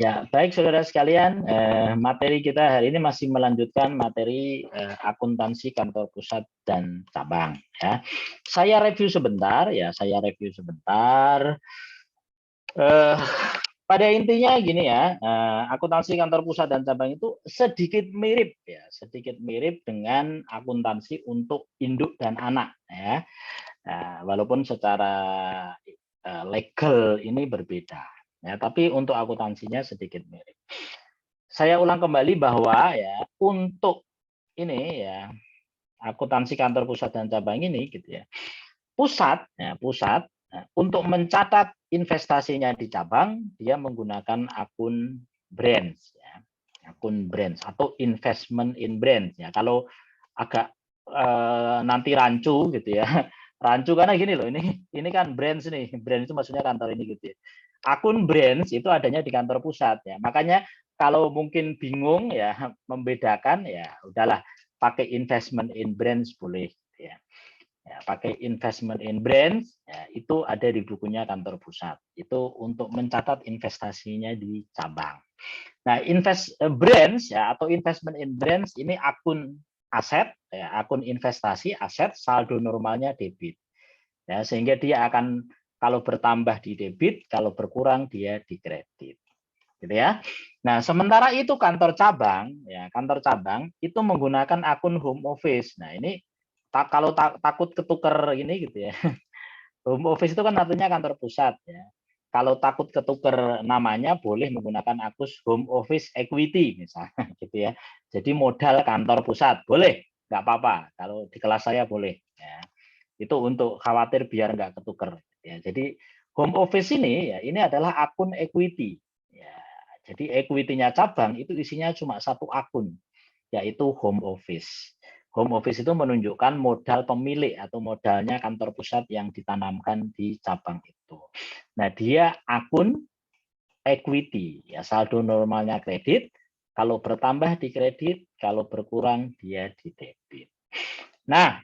Ya, baik saudara sekalian, materi kita hari ini masih melanjutkan materi akuntansi kantor pusat dan cabang. Ya, saya review sebentar. Eh, pada intinya gini ya, akuntansi kantor pusat dan cabang itu sedikit mirip dengan akuntansi untuk induk dan anak. Ya, walaupun secara legal ini berbeda. Ya, tapi untuk akuntansinya sedikit mirip. Saya ulang kembali bahwa ya untuk ini ya akuntansi kantor pusat dan cabang ini gitu ya. Pusat untuk mencatat investasinya di cabang dia menggunakan akun branch ya. Akun branch atau investment in branch ya. Kalau agak nanti rancu gitu ya. Rancu karena gini loh, ini kan branch nih. Branch itu maksudnya kantor ini gitu ya. Akun branch itu adanya di kantor pusat ya. Makanya kalau mungkin bingung ya membedakan ya udahlah pakai investment in branch boleh ya. Ya, pakai investment in branch ya, itu ada di bukunya kantor pusat. Itu untuk mencatat investasinya di cabang. Nah, branch ya atau investment in branch ini akun aset ya, akun investasi aset saldo normalnya debit. Ya, sehingga dia akan kalau bertambah di debit, kalau berkurang dia di kredit. Gitu ya. Nah, sementara itu kantor cabang itu menggunakan akun home office. Nah, ini kalau takut ketuker ini gitu ya. Home office itu kan artinya kantor pusat ya. Kalau takut ketuker namanya boleh menggunakan akun home office equity misalnya gitu ya. Jadi modal kantor pusat boleh, nggak apa-apa. Kalau di kelas saya boleh ya. Itu untuk khawatir biar nggak ketuker ya. Jadi home office ini adalah akun equity ya. Jadi equity-nya cabang itu isinya cuma satu akun, yaitu home office. Home office itu menunjukkan modal pemilik atau modalnya kantor pusat yang ditanamkan di cabang itu. Nah, dia akun equity, ya saldo normalnya kredit, kalau bertambah di kredit, kalau berkurang dia di debit. Nah,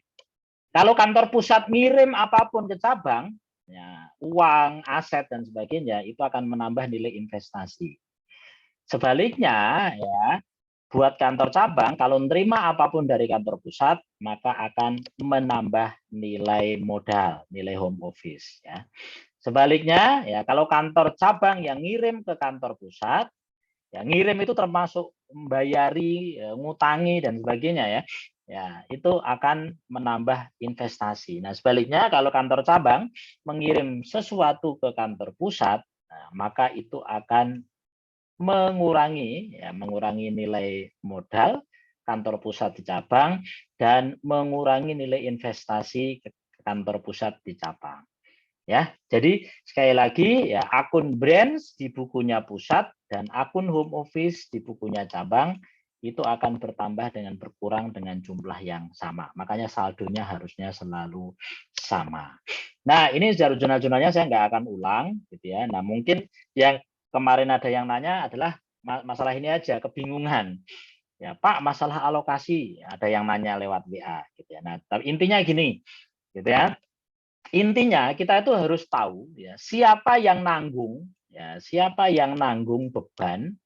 kalau kantor pusat ngirim apapun ke cabang, ya, uang, aset dan sebagainya itu akan menambah nilai investasi. Sebaliknya, ya, buat kantor cabang, kalau menerima apapun dari kantor pusat, maka akan menambah nilai modal, nilai home office. Ya. Sebaliknya, ya kalau kantor cabang yang ngirim ke kantor pusat, ya ngirim itu termasuk membayari, ngutangi dan sebagainya ya. Ya, itu akan menambah investasi. Nah, sebaliknya kalau kantor cabang mengirim sesuatu ke kantor pusat, nah, maka itu akan mengurangi nilai modal kantor pusat di cabang dan mengurangi nilai investasi ke kantor pusat di cabang. Ya, jadi sekali lagi ya akun branch di bukunya pusat dan akun home office di bukunya cabang itu akan bertambah dengan berkurang dengan jumlah yang sama. Makanya saldonya harusnya selalu sama. Nah, ini jurnal-jurnalnya saya nggak akan ulang, gitu ya. Nah, mungkin yang kemarin ada yang nanya adalah masalah ini aja, kebingungan. Ya, Pak, masalah alokasi, ada yang nanya lewat WA, gitu ya. Nah, tapi intinya gini, gitu ya. Intinya kita itu harus tahu ya siapa yang nanggung, beban,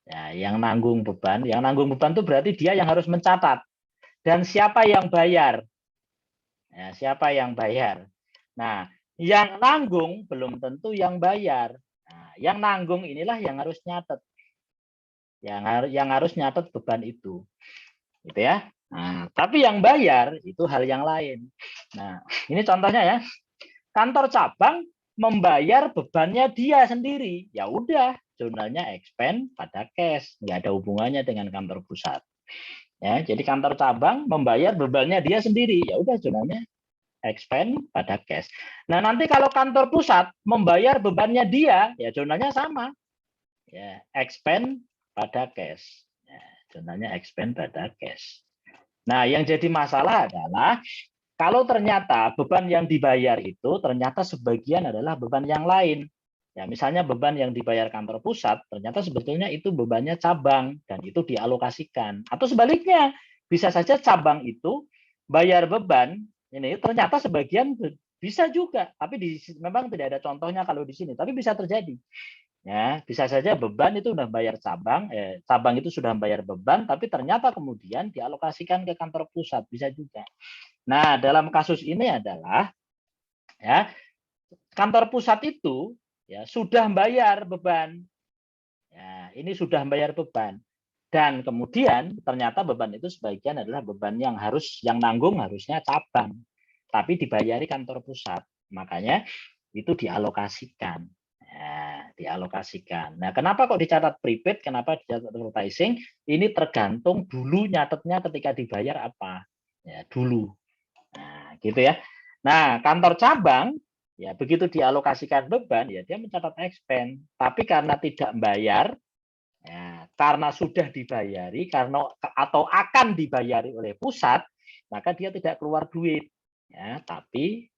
ya, yang nanggung beban itu berarti dia yang harus mencatat dan siapa yang bayar, ya, siapa yang bayar. Nah, yang nanggung belum tentu yang bayar. Nah, yang nanggung inilah yang harus nyatet, yang harus nyatet beban itu, gitu ya. Nah, tapi yang bayar itu hal yang lain. Nah, ini contohnya ya. Kantor cabang membayar bebannya dia sendiri. Ya udah, jurnalnya expand pada cash, nggak ada hubungannya dengan kantor pusat. Ya, jadi kantor cabang membayar bebannya dia sendiri. Ya udah, jurnalnya expand pada cash. Nah, nanti kalau kantor pusat membayar bebannya dia, ya jurnalnya sama. Ya, expand pada cash. Ya, jurnalnya expand pada cash. Nah, yang jadi masalah adalah kalau ternyata beban yang dibayar itu ternyata sebagian adalah beban yang lain. Ya, misalnya beban yang dibayar kantor pusat, ternyata sebetulnya itu bebannya cabang dan itu dialokasikan. Atau sebaliknya, bisa saja cabang itu bayar beban, ini ternyata sebagian bisa juga, tapi memang tidak ada contohnya kalau di sini, tapi bisa terjadi. Ya, bisa saja beban itu sudah bayar cabang, cabang itu sudah bayar beban, tapi ternyata kemudian dialokasikan ke kantor pusat, bisa juga. Nah, dalam kasus ini adalah ya kantor pusat itu ya sudah bayar beban. Ya, ini sudah bayar beban. Dan kemudian ternyata beban itu sebagian adalah beban yang nanggung harusnya cabang, tapi dibayari kantor pusat. Makanya itu dialokasikan. Ya, dialokasikan. Nah, kenapa kok dicatat prepaid? Kenapa dicatat advertising? Ini tergantung dulu nyatetnya ketika dibayar apa. Ya, dulu. Nah, gitu ya. Nah, kantor cabang ya begitu dialokasikan beban ya dia mencatat expense. Tapi karena tidak bayar, ya, karena sudah dibayari atau akan dibayari oleh pusat, maka dia tidak keluar duit. Ya, tapi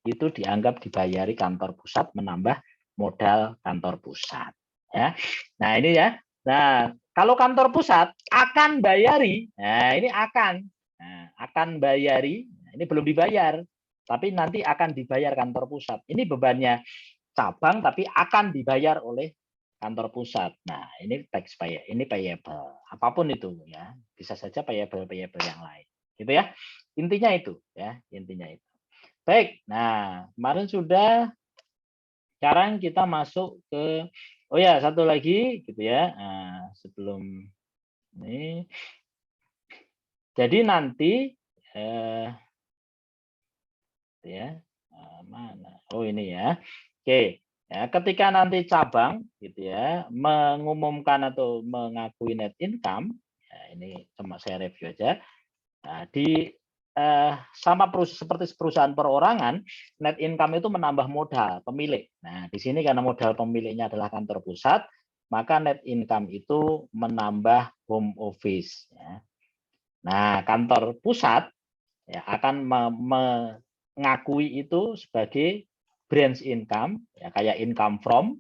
itu dianggap dibayari kantor pusat, menambah modal kantor pusat. Ya. Nah, ini ya. Nah, kalau kantor pusat akan bayari, nah ini akan. Nah, akan bayari, ini belum dibayar, tapi nanti akan dibayar kantor pusat. Ini bebannya cabang tapi akan dibayar oleh kantor pusat. Nah, ini tax payable, ini payable. Apapun itu ya, bisa saja payable yang lain. Gitu ya. Intinya itu ya, intinya itu. Baik, nah kemarin sudah, sekarang kita masuk ke, oh ya satu lagi gitu ya, sebelum ini, jadi nanti ya mana, oh ini ya, oke ya, ketika nanti cabang gitu ya mengumumkan atau mengakui net income, ya, ini cuma saya review aja. Nah, sama seperti perusahaan perorangan, net income itu menambah modal pemilik. Nah, di sini karena modal pemiliknya adalah kantor pusat, maka net income itu menambah home office. Ya. Nah, kantor pusat ya, akan mengakui itu sebagai branch income, ya, kayak income from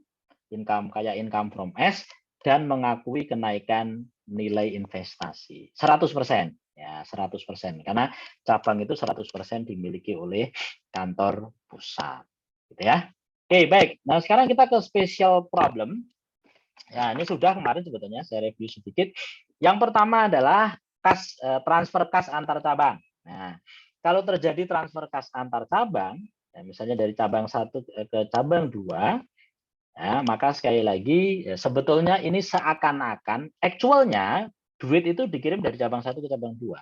S, dan mengakui kenaikan nilai investasi 100%. Ya, 100%. Karena cabang itu 100% dimiliki oleh kantor pusat. Gitu ya. Oke, baik. Nah, sekarang kita ke special problem. Ya, ini sudah kemarin sebetulnya saya review sedikit. Yang pertama adalah transfer kas antar cabang. Nah, kalau terjadi transfer kas antar cabang, ya, misalnya dari cabang 1 ke cabang 2, ya, maka sekali lagi ya, sebetulnya ini seakan-akan actualnya duit itu dikirim dari cabang 1 ke cabang 2.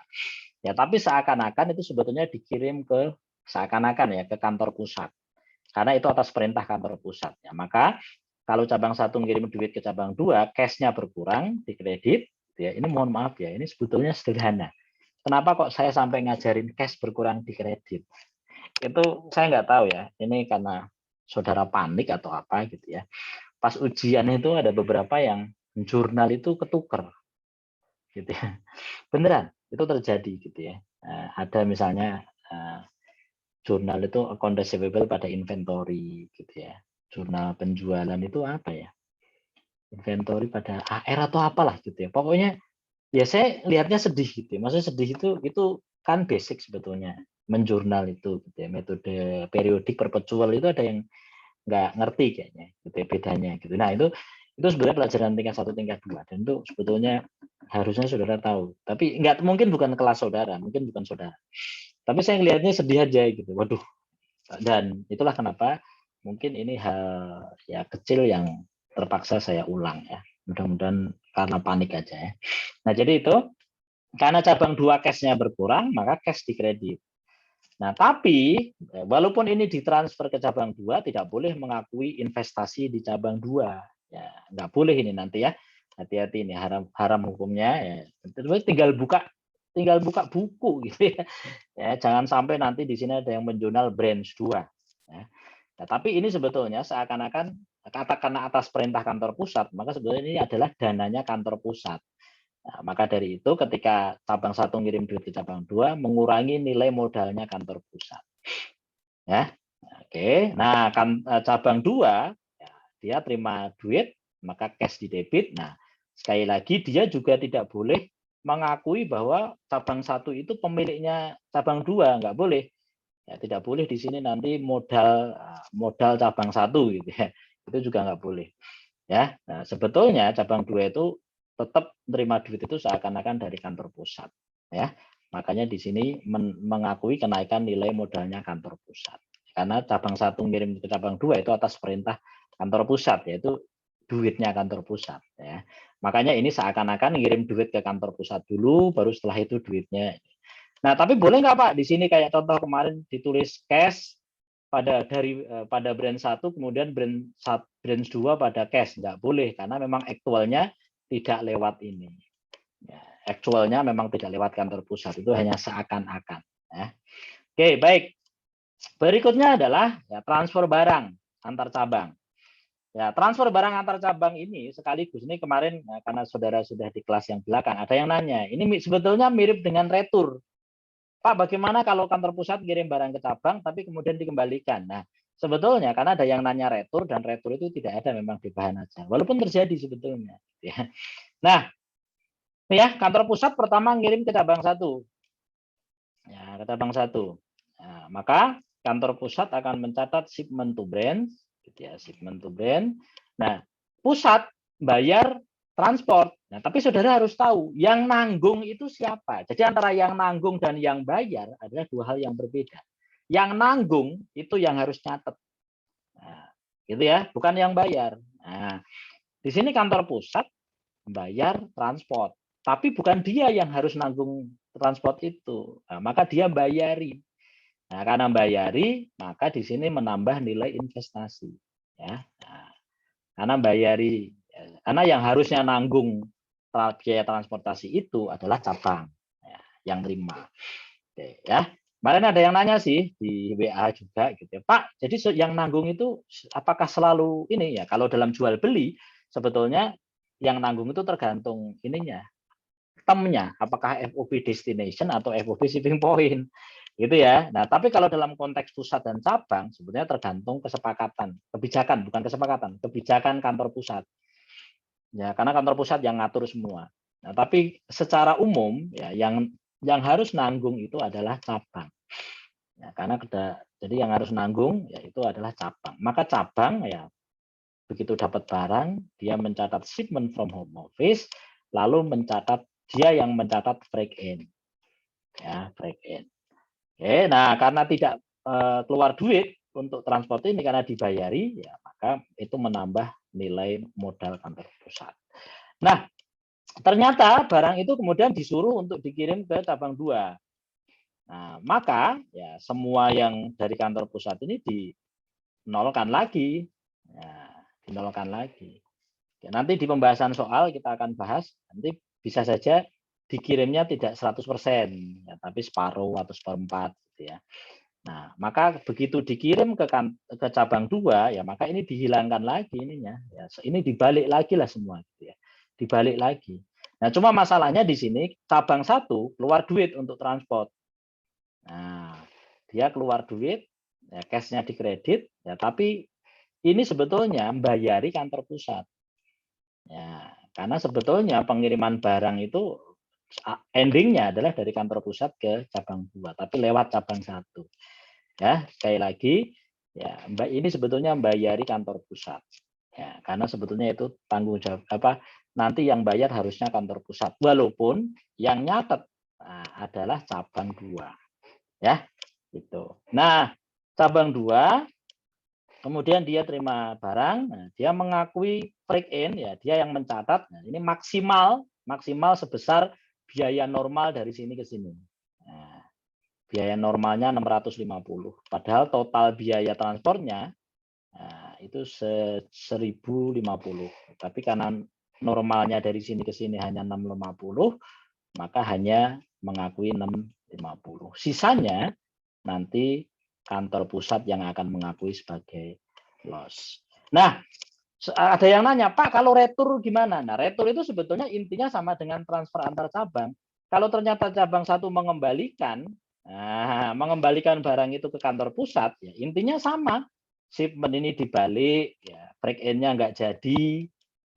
Ya, tapi seakan-akan itu sebetulnya dikirim ke ke kantor pusat. Karena itu atas perintah kantor pusat. Ya, maka kalau cabang 1 ngirim duit ke cabang 2, cash-nya berkurang di kredit, ya, ini mohon maaf ya, ini sebetulnya sederhana. Kenapa kok saya sampai ngajarin cash berkurang di kredit? Itu saya nggak tahu ya, ini karena saudara panik atau apa gitu ya. Pas ujian itu ada beberapa yang jurnal itu ketuker gitu ya. Beneran, itu terjadi gitu ya. Ada misalnya jurnal itu account receivable pada inventory gitu ya. Jurnal penjualan itu apa ya? Inventory pada AR atau apalah gitu ya. Pokoknya ya saya lihatnya sedih gitu ya. Maksudnya sedih itu kan basic sebetulnya menjurnal itu gitu ya. Metode periodik perpetual itu ada yang nggak ngerti kayaknya gitu ya, bedanya gitu. Nah, itu sebenarnya pelajaran tingkat 1 tingkat 2 dan itu sebetulnya harusnya saudara tahu. Tapi nggak mungkin bukan kelas saudara, mungkin bukan saudara. Tapi saya lihatnya sedih aja gitu. Waduh. Dan itulah kenapa mungkin ini hal ya kecil yang terpaksa saya ulang ya. Mudah-mudahan karena panik aja ya. Nah, jadi itu karena cabang 2 cash-nya berkurang, maka cash dikredit. Nah, tapi walaupun ini ditransfer ke cabang 2, tidak boleh mengakui investasi di cabang 2. Ya, nggak boleh ini nanti ya. Hati-hati ini haram hukumnya ya. Tinggal buka buku gitu ya. Ya, jangan sampai nanti di sini ada yang menjurnal branch 2. Ya. Nah, tapi ini sebetulnya seakan-akan katakanlah atas perintah kantor pusat, maka sebetulnya ini adalah dananya kantor pusat. Nah, maka dari itu ketika cabang 1 ngirim duit ke cabang 2 mengurangi nilai modalnya kantor pusat. Ya. Oke. Nah, cabang 2 ya, dia terima duit maka cash di debit. Nah, sekali lagi dia juga tidak boleh mengakui bahwa cabang 1 itu pemiliknya cabang 2, nggak boleh. Ya, tidak boleh di sini nanti modal cabang 1 gitu ya. Itu juga nggak boleh. Ya, nah, sebetulnya cabang 2 itu tetap menerima duit itu seakan-akan dari kantor pusat. Ya, makanya di sini mengakui kenaikan nilai modalnya kantor pusat. Karena cabang 1 ngirim ke cabang 2 itu atas perintah kantor pusat, yaitu duitnya kantor pusat. Ya, makanya ini seakan-akan ngirim duit ke kantor pusat dulu, baru setelah itu duitnya. Nah, tapi boleh nggak Pak di sini kayak contoh kemarin ditulis cash pada brand 1 kemudian brand 2 pada cash, nggak boleh karena memang aktualnya tidak lewat ini. Ya, aktualnya memang tidak lewat kantor pusat, itu hanya seakan-akan. Ya. Oke, baik. Berikutnya adalah ya, transfer barang antar cabang. Ya, transfer barang antar cabang ini sekaligus ini kemarin karena saudara sudah di kelas yang belakang, ada yang nanya, ini sebetulnya mirip dengan retur. Pak, bagaimana kalau kantor pusat kirim barang ke cabang tapi kemudian dikembalikan? Nah, sebetulnya karena ada yang nanya retur dan retur itu tidak ada memang di bahan aja. Walaupun terjadi sebetulnya. Ya. Nah, ya kantor pusat pertama ngirim ke cabang 1. Ya, ke cabang 1. Nah, maka kantor pusat akan mencatat shipment to brand, gitu ya, shipment to brand. Nah, pusat bayar transport. Nah, tapi saudara harus tahu, yang nanggung itu siapa. Jadi antara yang nanggung dan yang bayar adalah dua hal yang berbeda. Yang nanggung itu yang harus nyatet. Nah, gitu ya, bukan yang bayar. Nah, di sini kantor pusat bayar transport, tapi bukan dia yang harus nanggung transport itu. Nah, maka dia bayari. Nah, karena bayari, maka di sini menambah nilai investasi. Ya. Nah, karena bayari, karena yang harusnya nanggung biaya transportasi itu adalah cabang ya, yang terima. Oke, ya. Kemarin ada yang nanya sih di WA juga gitu ya, Pak. Jadi yang nanggung itu apakah selalu ini ya? Kalau dalam jual beli sebetulnya yang nanggung itu tergantung ininya, temnya, apakah FOB destination atau FOB shipping point, gitu ya. Nah, tapi kalau dalam konteks pusat dan cabang sebetulnya tergantung kesepakatan, kebijakan bukan kesepakatan, kebijakan kantor pusat. Ya, karena kantor pusat yang ngatur semua. Nah, tapi secara umum ya yang harus nanggung itu adalah cabang. Ya, karena jadi yang harus nanggung yaitu adalah cabang. Maka cabang ya begitu dapat barang, dia mencatat shipment from home office, lalu dia yang mencatat break in. Ya, break in. Oke, nah karena tidak keluar duit untuk transport ini karena dibayari, ya maka itu menambah nilai modal kantor pusat. Nah, ternyata barang itu kemudian disuruh untuk dikirim ke cabang 2. Nah, maka ya semua yang dari kantor pusat ini dinolkan lagi. Ya, dinolkan lagi. Ya, nanti di pembahasan soal kita akan bahas, nanti bisa saja dikirimnya tidak 100%, ya, tapi separuh atau seperempat. Gitu ya. Nah, maka begitu dikirim ke cabang 2, ya maka ini dihilangkan lagi ininya. Ya, ini dibalik lagi lah semua. Gitu ya. Dibalik lagi. Nah, cuma masalahnya di sini cabang 1 keluar duit untuk transport. Nah, dia keluar duit, ya cash-nya dikredit, ya tapi ini sebetulnya membayari kantor pusat. Ya, karena sebetulnya pengiriman barang itu endingnya adalah dari kantor pusat ke cabang 2, tapi lewat cabang 1. Ya, sekali lagi, ya Mbak ini sebetulnya membayari kantor pusat. Ya, karena sebetulnya itu tanggung jawab nanti yang bayar harusnya kantor pusat, walaupun yang nyatet adalah cabang 2. Ya, gitu. Nah, cabang 2 kemudian dia terima barang, nah, dia mengakui break in, ya dia yang mencatat. Nah, ini maksimal sebesar biaya normal dari sini ke sini. Nah, biaya normalnya 650. Padahal total biaya transportnya nah, itu 1050. Tapi karena normalnya dari sini ke sini hanya 650, maka hanya mengakui 650. Sisanya nanti kantor pusat yang akan mengakui sebagai loss. Nah, ada yang nanya, Pak, kalau retur gimana? Nah, retur itu sebetulnya intinya sama dengan transfer antar cabang. Kalau ternyata cabang 1 mengembalikan barang itu ke kantor pusat, ya intinya sama. Shipment ini dibalik, ya break in-nya nggak jadi,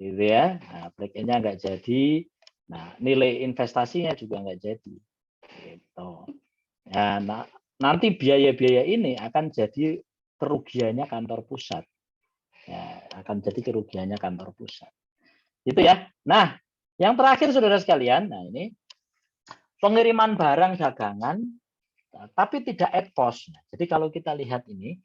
gitu ya. Nah, break in-nya nggak jadi. Nah, nilai investasinya juga nggak jadi. Gitu. Nah, nanti biaya-biaya ini akan jadi kerugiannya kantor pusat. Ya, akan jadi kerugiannya kantor pusat. Itu ya. Nah, yang terakhir saudara sekalian, nah ini pengiriman barang dagangan tapi tidak at cost. Nah, jadi kalau kita lihat ini,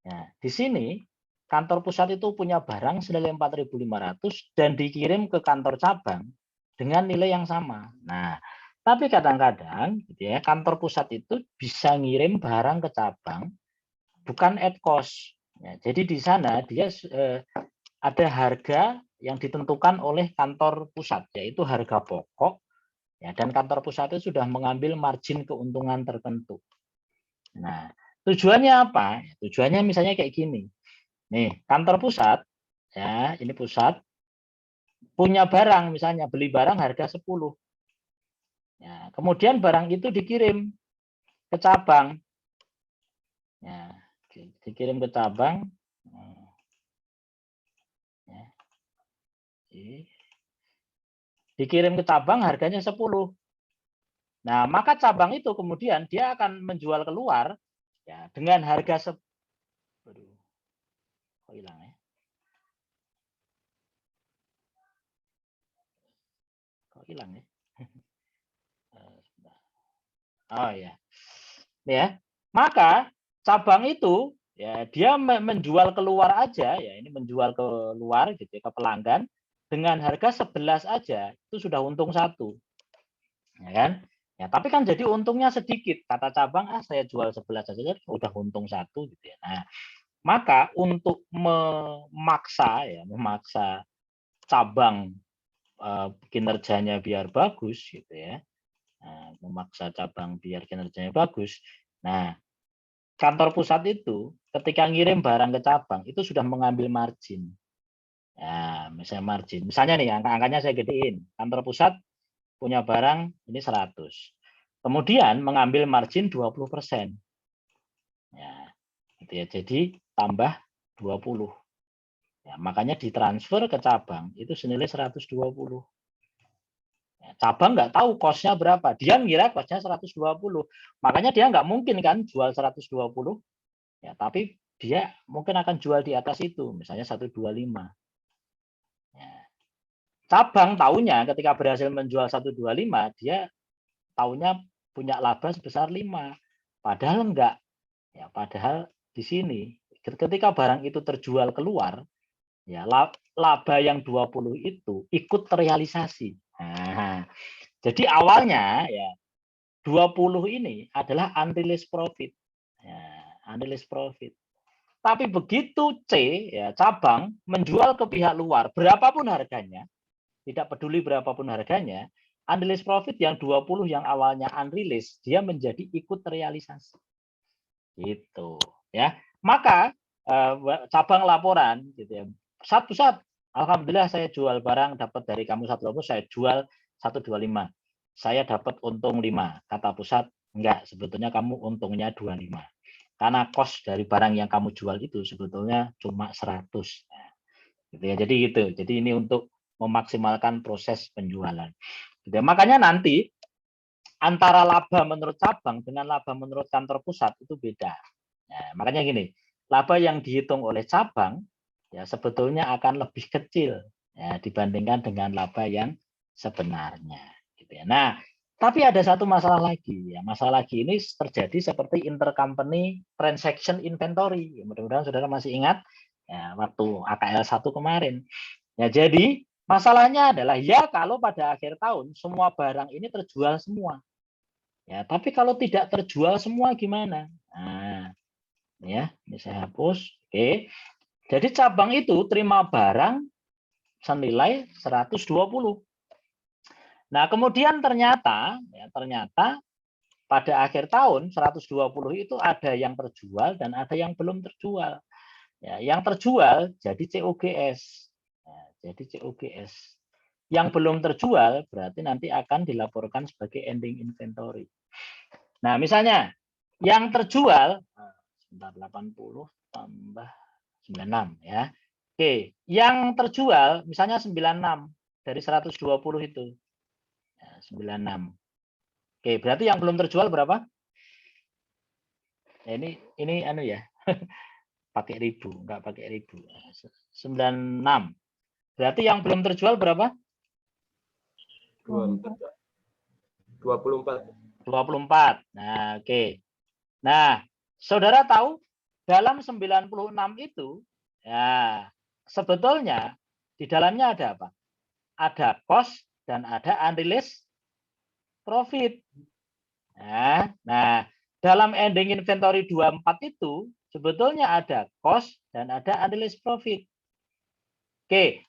nah, di sini kantor pusat itu punya barang senilai 4.500 dan dikirim ke kantor cabang dengan nilai yang sama. Nah, tapi kadang-kadang gitu ya, kantor pusat itu bisa ngirim barang ke cabang bukan at cost. Ya, jadi di sana dia ada harga yang ditentukan oleh kantor pusat, yaitu harga pokok. Ya, dan kantor pusat itu sudah mengambil margin keuntungan tertentu. Nah, tujuannya apa? Tujuannya misalnya kayak gini. Nih, kantor pusat, ya ini pusat, punya barang, misalnya beli barang harga 10. Ya, kemudian barang itu dikirim ke cabang. Ya, dikirim ke cabang. Ya, dikirim ke cabang harganya 10. Nah, maka cabang itu kemudian dia akan menjual keluar ya dengan harga Aduh, kok hilang ya? Kok hilang ya? Oh ya. Ya. Maka cabang itu ya dia menjual keluar aja ya, ini menjual keluar gitu ya, ke pelanggan dengan harga 11 aja itu sudah untung 1. Ya kan? Ya, tapi kan jadi untungnya sedikit. Kata cabang, saya jual 11 aja udah untung 1 gitu ya. Nah, maka untuk memaksa cabang kinerjanya biar bagus gitu ya. Nah, memaksa cabang biar kinerjanya bagus. Nah, kantor pusat itu ketika ngirim barang ke cabang itu sudah mengambil margin. Ya, misalnya margin. Misalnya nih angka-angkanya saya gedein. Kantor pusat punya barang ini 100. Kemudian mengambil margin 20%. Ya, gitu ya. Jadi tambah 20. Ya, makanya ditransfer ke cabang itu senilai 120. Ya, cabang nggak tahu cost-nya berapa. Dia ngira cost-nya 120. Makanya dia nggak mungkin kan jual 120. Ya, tapi dia mungkin akan jual di atas itu, misalnya 125. Ya. Cabang tahunya ketika berhasil menjual 125, dia tahunya punya laba sebesar 5. Padahal enggak. Ya, padahal di sini ketika barang itu terjual keluar, ya laba yang 20 itu ikut terrealisasi. Nah, jadi awalnya ya 20 ini adalah unrealized profit. Ya, unrealized profit. Tapi begitu ya cabang menjual ke pihak luar berapapun harganya, tidak peduli berapapun harganya, unrealized profit yang 20 yang awalnya unrealized dia menjadi ikut terrealisasi. Gitu ya. Maka cabang laporan gitu ya. Pusat, alhamdulillah saya jual barang dapat dari kamu 120, saya jual 125. Saya dapat untung 5. Kata pusat, enggak, sebetulnya kamu untungnya 25. Karena cost dari barang yang kamu jual itu sebetulnya cuma 100. Nah, gitu ya. Jadi gitu. Jadi ini untuk memaksimalkan proses penjualan. Gitu ya. Makanya nanti antara laba menurut cabang dengan laba menurut kantor pusat itu beda. Nah, makanya gini, laba yang dihitung oleh cabang ya sebetulnya akan lebih kecil ya, dibandingkan dengan laba yang sebenarnya. Gitu ya. Nah, tapi ada satu masalah lagi ya. Masalah lagi ini terjadi seperti intercompany transaction inventory. Ya, mudah-mudahan saudara masih ingat ya, waktu AKL 1 kemarin. Ya, jadi masalahnya adalah ya kalau pada akhir tahun semua barang ini terjual semua. Ya, tapi kalau tidak terjual semua gimana? Nah, ya, ini saya hapus. Oke. Jadi cabang itu terima barang senilai 120. Nah, kemudian ternyata pada akhir tahun 120 itu ada yang terjual dan ada yang belum terjual. Ya, yang terjual jadi COGS. Ya, jadi COGS. Yang belum terjual berarti nanti akan dilaporkan sebagai ending inventory. Nah, misalnya yang terjual sebentar 80 tambah 96 ya. Oke, yang terjual misalnya 96 dari 120 itu. Ya, 96. Oke, berarti yang belum terjual berapa? Ya, ini anu ya. Pakai ribu, enggak pakai ribu. 96. Berarti yang belum terjual berapa? 24. 24. Nah, oke. Nah, saudara tahu dalam 96 itu ya sebetulnya di dalamnya ada apa? Ada cost dan ada unrealized profit. Nah, dalam ending inventory 24 itu sebetulnya ada cost dan ada unrealized profit. Oke.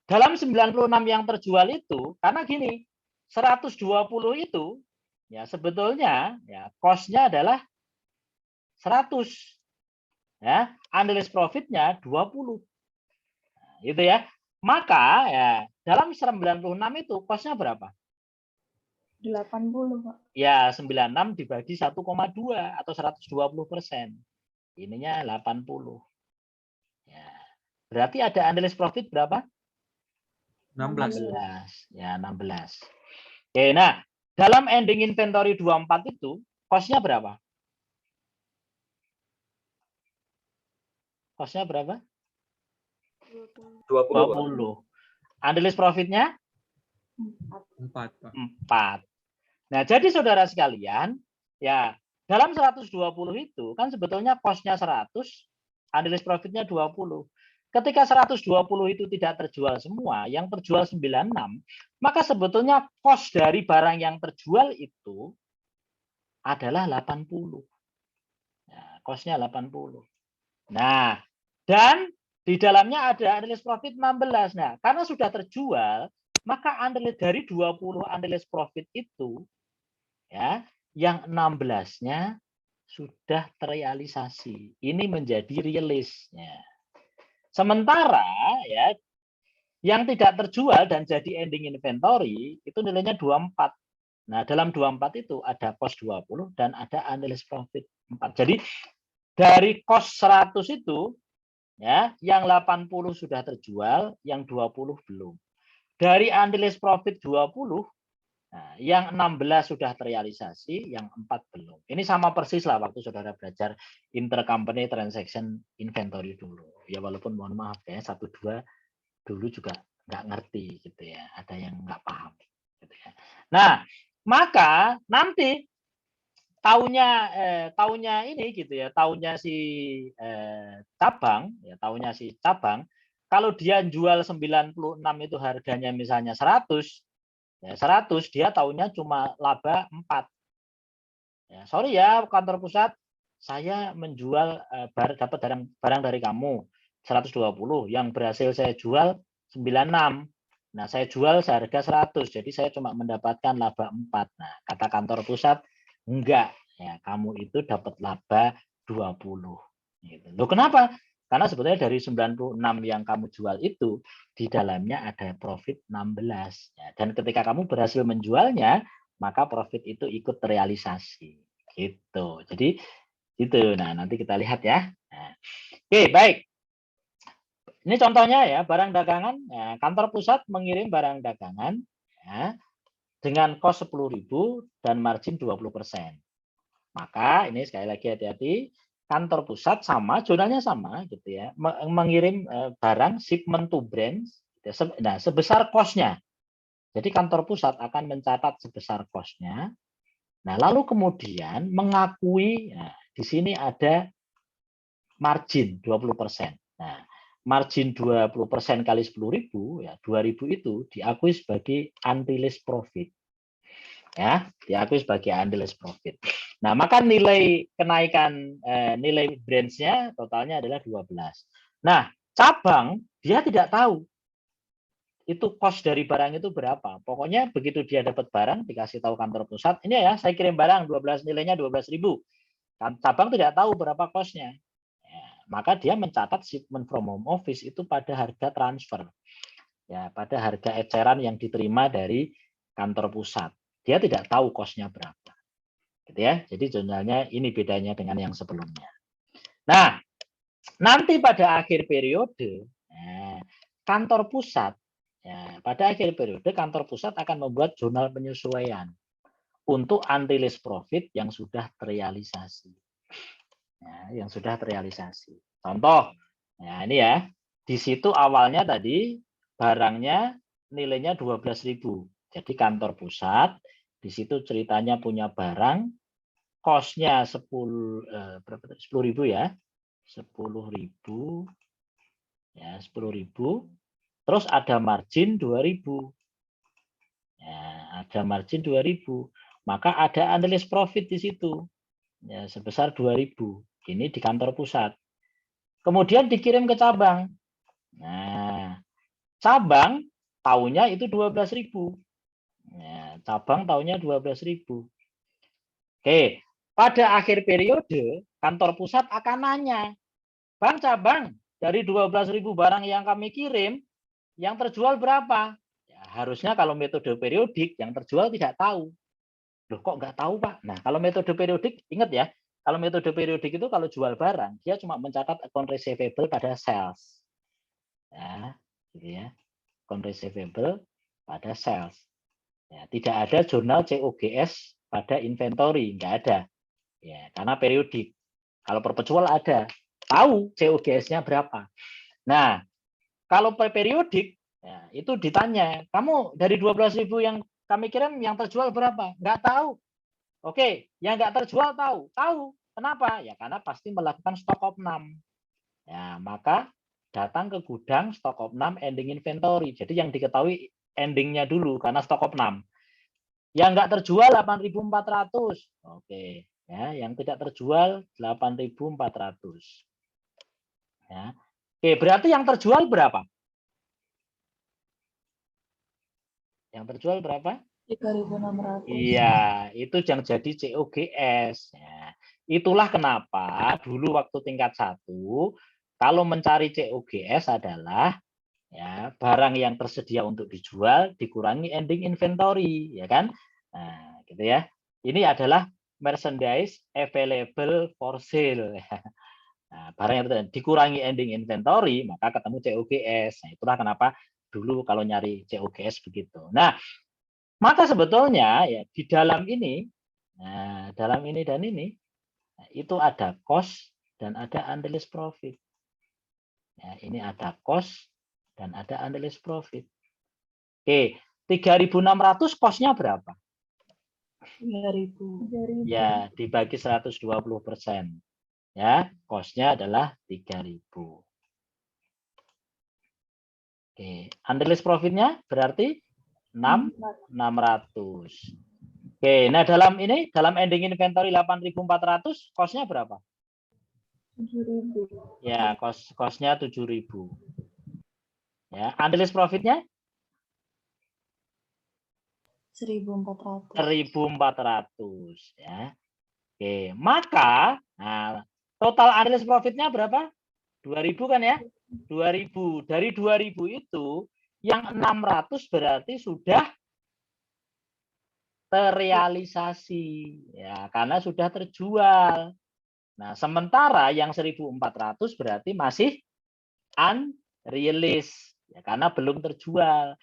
Dalam 96 yang terjual itu karena gini, 120 itu ya sebetulnya ya cost-nya adalah 100. Ya, unrealized profit-nya 20. Nah, gitu ya. Maka ya dalam 96 itu cost-nya berapa? 80, Pak. Ya, 96 dibagi 1,2 atau 120%. Ininya 80. Ya. Berarti ada unrealized profit berapa? 16. Ya, 16. Oke, nah, dalam ending inventory 24 itu cost-nya berapa? Cost-nya berapa? 20. Unrealized profit-nya? 4, Pak. 4. Nah, jadi saudara sekalian, ya dalam 120 itu kan sebetulnya cost-nya 100, unrealized profit-nya 20. Ketika 120 itu tidak terjual semua, yang terjual 96, maka sebetulnya cost dari barang yang terjual itu adalah 80. Nah, cost-nya 80. Nah, dan di dalamnya ada unrealized profit 16. Nah, karena sudah terjual, maka dari 20 unrealized profit itu ya, yang 16-nya sudah terrealisasi. Ini menjadi rilisnya. Sementara ya yang tidak terjual dan jadi ending inventory itu nilainya 24. Nah, dalam 24 itu ada cost 20 dan ada unrealized profit 4. Jadi dari cost 100 itu ya, yang 80 sudah terjual, yang 20 belum. Dari unrealized profit 20, nah, yang 16 sudah terrealisasi, yang 4 belum. Ini sama persis lah waktu saudara belajar intercompany transaction inventory dulu. Ya walaupun mohon maaf ya, 1-2 dulu juga nggak ngerti gitu ya. Ada yang nggak paham. Gitu ya. Nah, maka nanti tahunnya ini gitu ya, tahunnya si cabang, ya tahunnya si cabang, kalau dia jual 96 itu harganya misalnya 100, ya 100 dia tahunnya cuma laba 4. Ya, sorry ya kantor pusat, saya menjual dapat barang dari kamu 120, yang berhasil saya jual 96. Nah, saya jual seharga 100, jadi saya cuma mendapatkan laba 4. Nah, kata kantor pusat, enggak, ya kamu itu dapat laba 20. Gitu. Loh kenapa? Karena sebetulnya dari 96 yang kamu jual itu di dalamnya ada profit 16. Ya, dan ketika kamu berhasil menjualnya, maka profit itu ikut terrealisasi. Gitu. Jadi itu. Nah, nanti kita lihat ya. Nah, oke, baik. Ini contohnya ya, barang dagangan. Ya, kantor pusat mengirim barang dagangan ya, dengan cost 10.000 dan margin 20%. Maka ini sekali lagi hati-hati, kantor pusat sama, jurnalnya sama gitu ya, mengirim barang shipment to branch, nah sebesar cost-nya. Jadi kantor pusat akan mencatat sebesar cost-nya. Nah, lalu kemudian mengakui, nah, di sini ada margin 20%. Nah, margin 20% kali 10.000 ya 2.000 itu diakui sebagai unrealized profit. Ya, diakui sebagai unrealized profit. Nah, maka nilai kenaikan nilai branch-nya totalnya adalah 12. Nah, cabang dia tidak tahu itu cost dari barang itu berapa. Pokoknya begitu dia dapat barang dikasih tahu kantor pusat, ini ya saya kirim barang 12 nilainya 12.000. Cabang tidak tahu berapa cost-nya. Ya, maka dia mencatat shipment from home office itu pada harga transfer. Ya, pada harga eceran yang diterima dari kantor pusat. Dia tidak tahu cost-nya berapa. Gitu ya. Jadi jurnalnya ini bedanya dengan yang sebelumnya. Nah, nanti pada akhir periode kantor pusat pada akhir periode kantor pusat akan membuat jurnal penyesuaian untuk unrealized profit yang sudah terrealisasi. Ya, yang sudah terrealisasi. Contoh, ya ini ya. di situ awalnya tadi barangnya nilainya 12.000. Jadi kantor pusat di situ ceritanya punya barang kosnya 10.000 ya. 10.000 ya, 10.000. Terus ada margin 2.000. Ya, ada margin 2.000. Maka ada analyst profit di situ. Ya, sebesar 2.000. Ini di kantor pusat. Kemudian dikirim ke cabang. Nah, cabang tahunnya itu 12.000. Ya, cabang tahunnya 12.000. Oke, pada akhir periode kantor pusat akan nanya, Bang cabang, dari 12.000 barang yang kami kirim, yang terjual berapa? Ya, harusnya kalau metode periodik yang terjual tidak tahu. Loh kok nggak tahu Pak? Nah kalau metode periodik, ingat ya, kalau metode periodik itu kalau jual barang, dia cuma mencatat account receivable pada sales. Ya, gitu ya. Account receivable pada sales. Ya, tidak ada jurnal COGS pada inventory, nggak ada. Ya, karena periodik. Kalau perpetual ada, tahu COGS-nya berapa. Nah, kalau periodik, ya, itu ditanya, kamu dari 12.000 yang kami kirim yang terjual berapa? Nggak tahu. Oke, yang nggak terjual tahu. Tahu. Kenapa? Ya karena pasti melakukan stock of none. Ya, maka datang ke gudang stock of none ending inventory. Jadi yang diketahui endingnya dulu karena stock of none. Yang nggak terjual 8.400. Oke, ya, yang tidak terjual 8.400. Ya. Oke, berarti yang terjual berapa? Yang terjual berapa? 3.600. Iya, itu yang jadi COGS. Ya. Itulah kenapa dulu waktu tingkat 1, kalau mencari COGS adalah ya barang yang tersedia untuk dijual dikurangi ending inventory, ya kan? Nah, gitu ya. Ini adalah merchandise available for sale. Nah, barang yang dikurangi ending inventory, maka ketemu COGS. Nah, itulah kenapa dulu kalau nyari COGS begitu. Nah, maka sebetulnya ya di dalam ini, nah, dalam ini dan ini, nah, itu ada cost dan ada unrealized profit. Ya, ini ada cost dan ada unrealized profit. Oke, 3.600 cost-nya berapa? 3.000. Ya, dibagi 120%. Ya, cost-nya adalah 3.000. Oke, unrealized profit-nya berarti 600. Oke, nah dalam ini, dalam ending inventory 8.400, cost-nya berapa? 7.000. Ya, cost-nya 7.000. Ya, unrealized profit-nya 1.400. 1.400. Ya. Oke, maka nah, total unrealized profit-nya berapa? 2.000 kan ya? 2.000. Dari 2.000 itu, yang 600 berarti sudah terrealisasi. Ya, karena sudah terjual. Nah, sementara yang 1.400 berarti masih unrealized. Ya, karena belum terjual.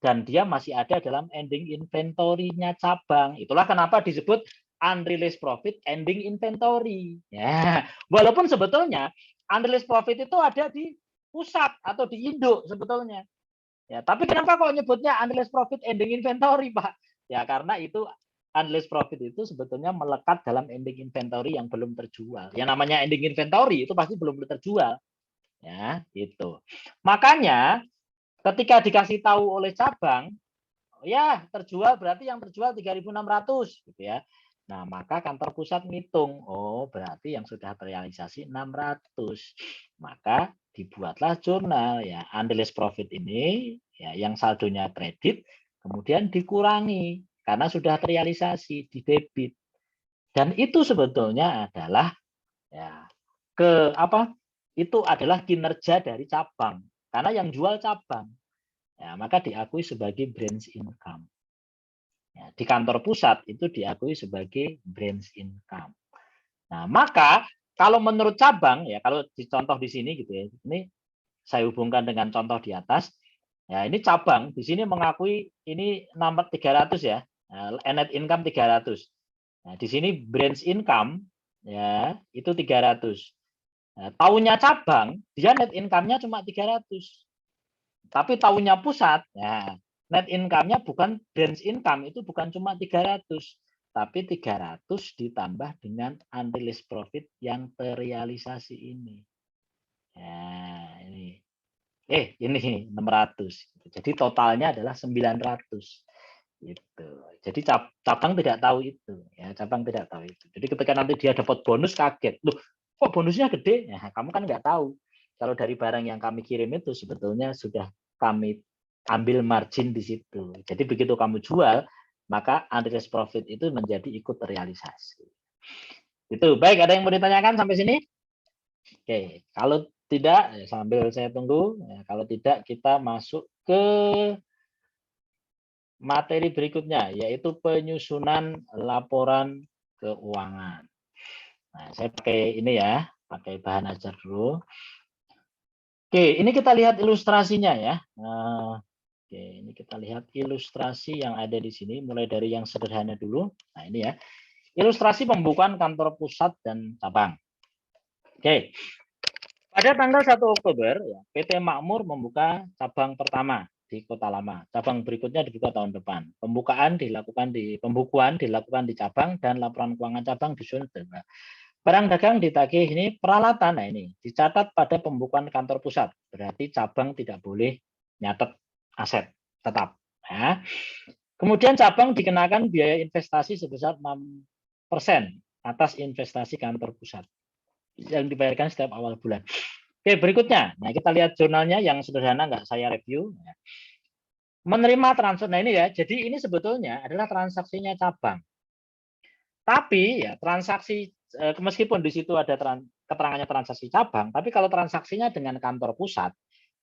Dan dia masih ada dalam ending inventory-nya cabang. Itulah kenapa disebut unrealized profit ending inventory. Ya, walaupun sebetulnya unrealized profit itu ada di pusat atau di induk sebetulnya. Ya, tapi kenapa kok nyebutnya unrealized profit ending inventory, Pak? Ya, karena itu unrealized profit itu sebetulnya melekat dalam ending inventory yang belum terjual. Yang namanya ending inventory itu pasti belum terjual. Ya, gitu. Makanya ketika dikasih tahu oleh cabang, ya terjual berarti yang terjual 3.600 gitu ya. Nah, maka kantor pusat ngitung, oh berarti yang sudah terrealisasi 600. Maka dibuatlah jurnal ya, unrealized profit ini ya yang saldonya kredit kemudian dikurangi karena sudah terrealisasi di debit. Dan itu sebetulnya adalah ya itu adalah kinerja dari cabang karena yang jual cabang. Ya, maka diakui sebagai branch income. Ya, di kantor pusat itu diakui sebagai branch income. Nah, maka kalau menurut cabang ya kalau dicontoh di sini gitu ya. Ini saya hubungkan dengan contoh di atas. Ya, ini cabang di sini mengakui ini nomor 300 ya. Net income 300. Nah, di sini branch income ya itu 300. Nah, tahunnya cabang, dia net income-nya cuma 300. Tapi tahunnya pusat, ya, net income-nya bukan branch income, itu bukan cuma 300, tapi 300 ditambah dengan unrealized profit yang terrealisasi ini. Ya, ini. Ini 600. Jadi totalnya adalah 900. Gitu. Jadi cabang tidak tahu itu, ya, cabang tidak tahu itu. Jadi ketika nanti dia dapat bonus kaget, loh, kok bonusnya gede? Ya, kamu kan nggak tahu. Kalau dari barang yang kami kirim itu sebetulnya sudah kami ambil margin di situ. Jadi begitu kamu jual, maka unrealized profit itu menjadi ikut terrealisasi. Itu baik. Ada yang mau ditanyakan sampai sini? Oke, kalau tidak sambil saya tunggu. Ya, kalau tidak kita masuk ke materi berikutnya, yaitu penyusunan laporan keuangan. Nah, saya pakai ini ya, pakai bahan ajar dulu. Oke, ini kita lihat ilustrasinya ya. Oke, ini kita lihat ilustrasi yang ada di sini, mulai dari yang sederhana dulu. Nah, ini ya, ilustrasi pembukaan kantor pusat dan cabang. Oke, pada tanggal 1 Oktober, ya, PT Makmur membuka cabang pertama di Kota Lama. Cabang berikutnya dibuka tahun depan. Pembukuan dilakukan di cabang dan laporan keuangan cabang disusun. Barang dagang ditagih ini peralatan. Nah, ini dicatat pada pembukuan kantor pusat. Berarti cabang tidak boleh nyatet aset tetap. Ya. Kemudian cabang dikenakan biaya investasi sebesar 6% atas investasi kantor pusat yang dibayarkan setiap awal bulan. Oke, berikutnya. Nah, kita lihat jurnalnya yang sederhana, nggak saya review. Menerima transfer. Nah, ini ya. Jadi ini sebetulnya adalah transaksinya cabang. Tapi ya transaksi meskipun di situ ada keterangannya transaksi cabang, tapi kalau transaksinya dengan kantor pusat,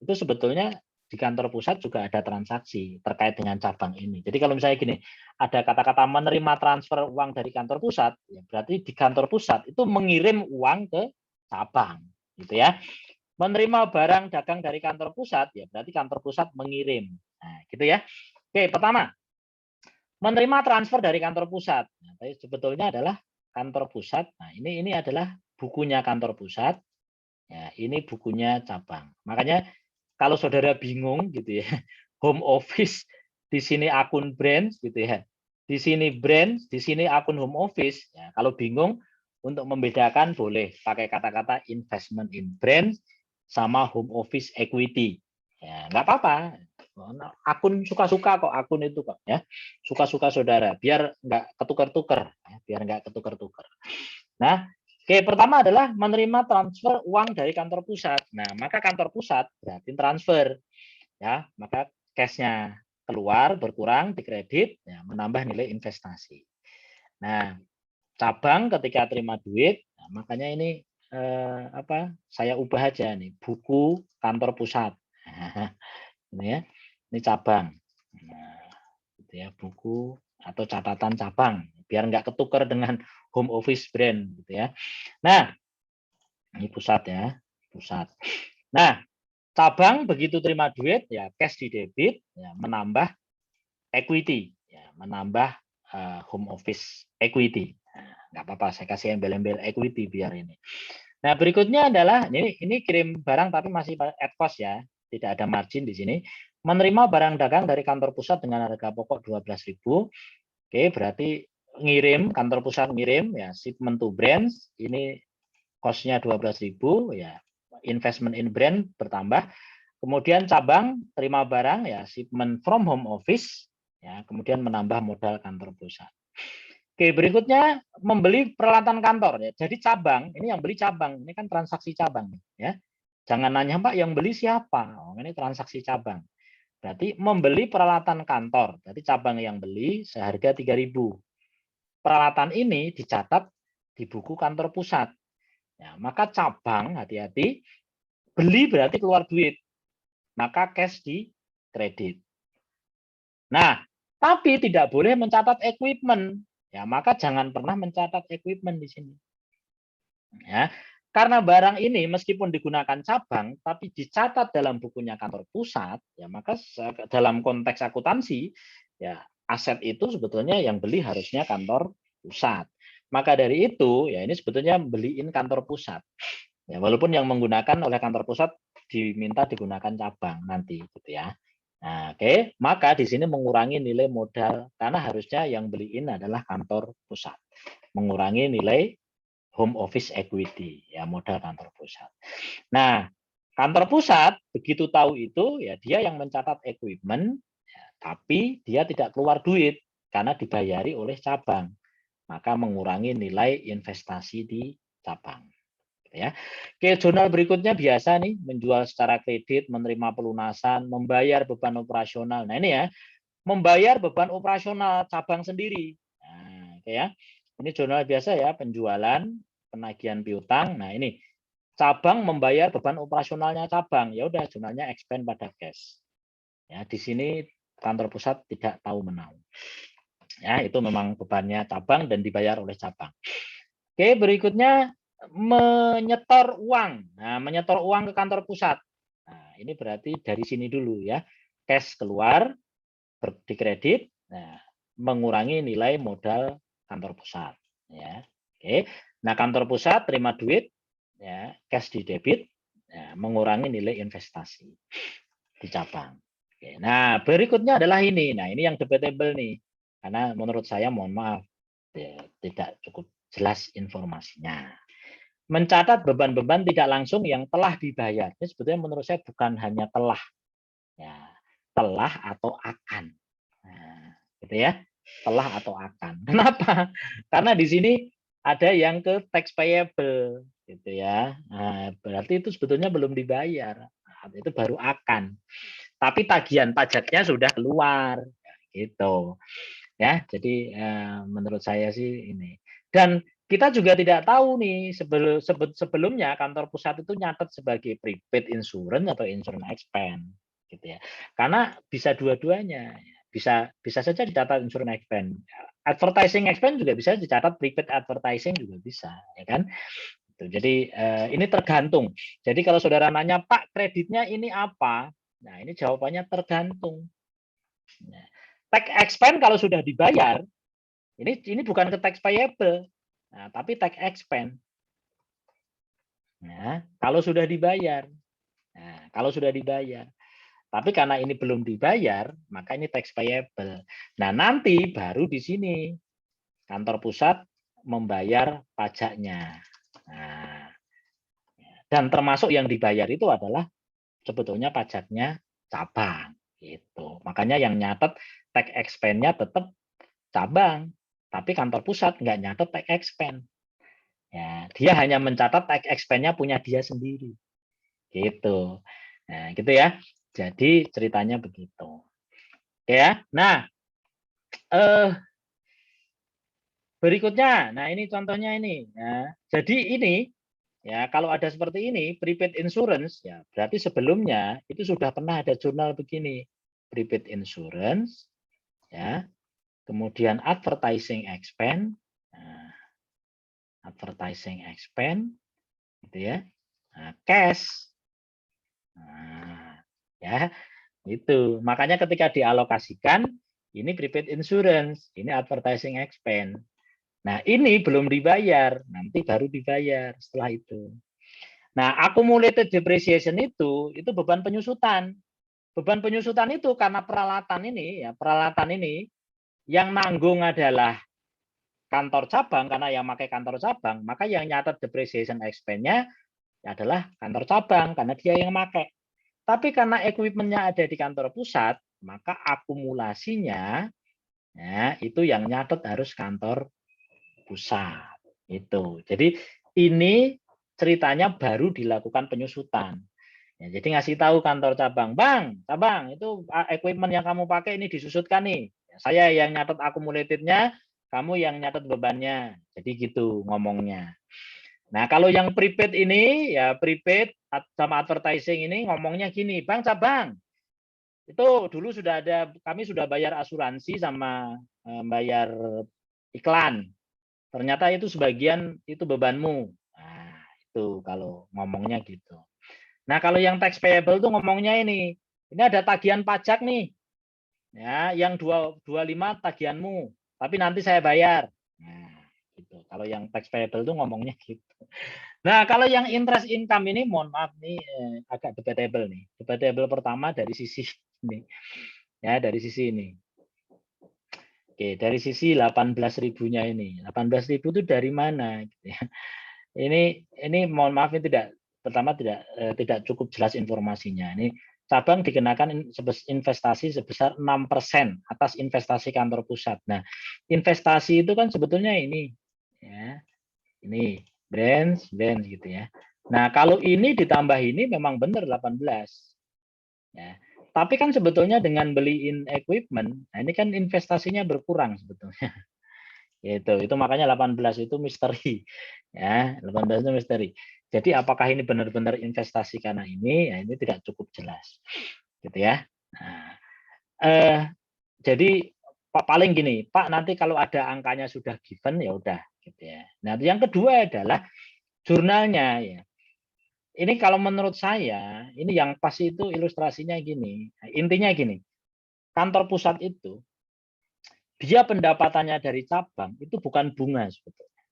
itu sebetulnya di kantor pusat juga ada transaksi terkait dengan cabang ini. Jadi kalau misalnya gini, ada kata-kata menerima transfer uang dari kantor pusat, ya berarti di kantor pusat itu mengirim uang ke cabang, gitu ya. Menerima barang dagang dari kantor pusat, ya berarti kantor pusat mengirim. Nah, gitu ya. Oke, pertama, menerima transfer dari kantor pusat. Nah, tapi sebetulnya adalah kantor pusat. Nah, ini adalah bukunya kantor pusat. Ya, ini bukunya cabang. Makanya kalau saudara bingung gitu ya, home office di sini akun branch gitu ya. Di sini branch, di sini akun home office. Ya, kalau bingung untuk membedakan boleh pakai kata-kata investment in branch sama home office equity. Ya, nggak apa-apa. Akun suka-suka kok akun itu kok ya. Suka-suka saudara biar nggak ketukar-tukar, ya, biar nggak ketukar-tukar. Nah, oke, pertama adalah menerima transfer uang dari kantor pusat. Nah, maka kantor pusat berarti transfer, ya, maka cashnya keluar berkurang dikredit, ya, menambah nilai investasi. Nah, cabang ketika terima duit, nah, makanya ini saya ubah aja nih buku kantor pusat. Nah, ini ya, ini cabang. Nah, gitu ya, buku atau catatan cabang biar nggak ketukar dengan home office brand gitu ya. Nah, ini pusat ya, pusat. Nah, cabang begitu terima duit ya cash di debit ya menambah equity ya menambah home office equity. Nah, nggak apa-apa saya kasih embel-embel equity biar ini. Nah, berikutnya adalah ini kirim barang tapi masih at cost ya, tidak ada margin di sini. Menerima barang dagang dari kantor pusat dengan harga pokok 12.000. Oke, berarti ngirim kantor pusat ngirim ya shipment to branch ini cost-nya 12.000 ya. Investment in brand bertambah. Kemudian cabang terima barang ya shipment from home office ya, kemudian menambah modal kantor pusat. Oke, berikutnya membeli peralatan kantor ya. Jadi cabang, ini yang beli cabang, ini kan transaksi cabang ya. Jangan nanya, Pak, yang beli siapa? Oh, ini transaksi cabang. Berarti membeli peralatan kantor. Berarti cabang yang beli seharga 3.000. Peralatan ini dicatat di buku kantor pusat. Ya, maka cabang hati-hati beli berarti keluar duit. Maka cash di kredit. Nah, tapi tidak boleh mencatat equipment. Ya, maka jangan pernah mencatat equipment di sini. Ya, karena barang ini meskipun digunakan cabang, tapi dicatat dalam bukunya kantor pusat, ya maka dalam konteks akuntansi, ya aset itu sebetulnya yang beli harusnya kantor pusat. Maka dari itu, ya ini sebetulnya beliin kantor pusat. Ya, walaupun yang menggunakan oleh kantor pusat diminta digunakan cabang nanti gitu ya. Nah, oke, maka di sini mengurangi nilai modal karena harusnya yang beliin adalah kantor pusat. Mengurangi nilai home office equity, ya modal kantor pusat. Nah, kantor pusat begitu tahu itu ya dia yang mencatat equipment, ya, tapi dia tidak keluar duit karena dibayari oleh cabang. Maka mengurangi nilai investasi di cabang. Ya. Oke, jurnal berikutnya biasa nih menjual secara kredit, menerima pelunasan, membayar beban operasional. Nah ini ya, membayar beban operasional cabang sendiri. Nah, oke ya. Ini jurnal biasa ya, penjualan, penagihan piutang. Nah ini cabang membayar beban operasionalnya cabang. Ya udah jurnalnya expand pada cash. Ya di sini kantor pusat tidak tahu menau. Ya itu memang bebannya cabang dan dibayar oleh cabang. Oke, berikutnya menyetor uang. Nah, menyetor uang ke kantor pusat. Nah, ini berarti dari sini dulu ya. Cash keluar, dikredit, nah, mengurangi nilai modal kantor pusat. Ya, oke. Nah, kantor pusat terima duit, ya, cash di debit, ya, mengurangi nilai investasi di cabang. Oke. Nah, berikutnya adalah ini. Nah, ini yang debatable nih. Karena menurut saya, mohon maaf, ya, tidak cukup jelas informasinya. Mencatat beban-beban tidak langsung yang telah dibayar. Ini sebetulnya menurut saya bukan hanya telah, ya, telah atau akan. Nah, gitu ya, telah atau akan. Kenapa? Karena di sini ada yang ke tax payable, gitu ya. Nah, berarti itu sebetulnya belum dibayar. Nah, itu baru akan. Tapi tagihan pajaknya sudah keluar, gitu. Ya, jadi menurut saya sih ini. Dan kita juga tidak tahu nih sebelumnya kantor pusat itu nyatet sebagai prepaid insurance atau insurance expense gitu ya. Karena bisa dua-duanya. Bisa saja dicatat insurance expense. Advertising expense juga bisa dicatat prepaid advertising juga bisa, ya kan? Jadi ini tergantung. Jadi kalau saudara nanya, Pak, kreditnya ini apa? Nah, ini jawabannya tergantung. Nah, tax expense kalau sudah dibayar, ini bukan ke tax payable, nah, tapi tax expense. Nah, kalau sudah dibayar, tapi karena ini belum dibayar, maka ini tax payable. Nah, nanti baru di sini kantor pusat membayar pajaknya. Nah, dan termasuk yang dibayar itu adalah sebetulnya pajaknya cabang. Gitu. Makanya yang nyatet tax expense-nya tetap cabang, tapi kantor pusat nggak nyatet tax expense. Ya, dia hanya mencatat tax expense-nya punya dia sendiri. Gitu. Nah, gitu ya. Jadi ceritanya begitu. Oke ya. Nah, berikutnya, nah ini contohnya ini. Ya. Jadi ini, ya kalau ada seperti ini, prepaid insurance, ya berarti sebelumnya itu sudah pernah ada jurnal begini, prepaid insurance, ya. Kemudian advertising expense, nah, advertising expense, gitu ya. Nah, cash, nah, ya itu. Makanya ketika dialokasikan, ini prepaid insurance, ini advertising expense. Nah, ini belum dibayar, nanti baru dibayar setelah itu. Nah, accumulated depreciation itu beban penyusutan. Beban penyusutan itu karena peralatan ini yang nanggung adalah kantor cabang, karena yang pakai kantor cabang, maka yang nyatet depreciation expense-nya adalah kantor cabang karena dia yang pakai. Tapi karena equipment-nya ada di kantor pusat, maka akumulasinya ya, itu yang nyatet harus kantor pusat. Itu. Jadi ini ceritanya baru dilakukan penyusutan. Ya, jadi ngasih tahu kantor cabang, cabang itu equipment yang kamu pakai ini disusutkan nih. Saya yang nyatet accumulated-nya, kamu yang nyatet bebannya. Jadi gitu ngomongnya. Nah, kalau yang prepaid ini, ya prepaid sama advertising ini ngomongnya gini, Bang cabang, itu dulu sudah ada, kami sudah bayar asuransi sama bayar iklan. Ternyata itu sebagian itu bebanmu. Nah, itu kalau ngomongnya gitu. Nah, kalau yang tax payable tuh ngomongnya ini ada tagihan pajak nih. Ya, yang 25 tagihanmu, tapi nanti saya bayar. Nah, gitu. Kalau yang tax payable tuh ngomongnya gitu. Nah, kalau yang interest income ini, mohon maaf nih, agak debatable nih. Debatable pertama dari sisi ini, ya dari sisi ini. Oke, dari sisi 18.000-nya ini, 18.000 itu dari mana? Gitu ya. Ini mohon maaf ini pertama tidak cukup jelas informasinya. Ini cabang dikenakan investasi sebesar 6% atas investasi kantor pusat. Nah, investasi itu kan sebetulnya ini, ya, ini branch gitu ya. Nah, kalau ini ditambah ini memang benar 18. Ya. Tapi kan sebetulnya dengan beliin equipment, nah ini kan investasinya berkurang sebetulnya. Itu makanya 18 itu misteri. Ya, 18 itu misteri. Jadi apakah ini benar-benar investasi karena ini? Ya, ini tidak cukup jelas. Gitu ya. Nah, jadi paling gini, Pak, nanti kalau ada angkanya sudah given ya udah gitu ya. Nah, yang kedua adalah jurnalnya ya. Ini kalau menurut saya, ini yang pas itu ilustrasinya gini. Intinya gini, kantor pusat itu, dia pendapatannya dari cabang itu bukan bunga sebetulnya.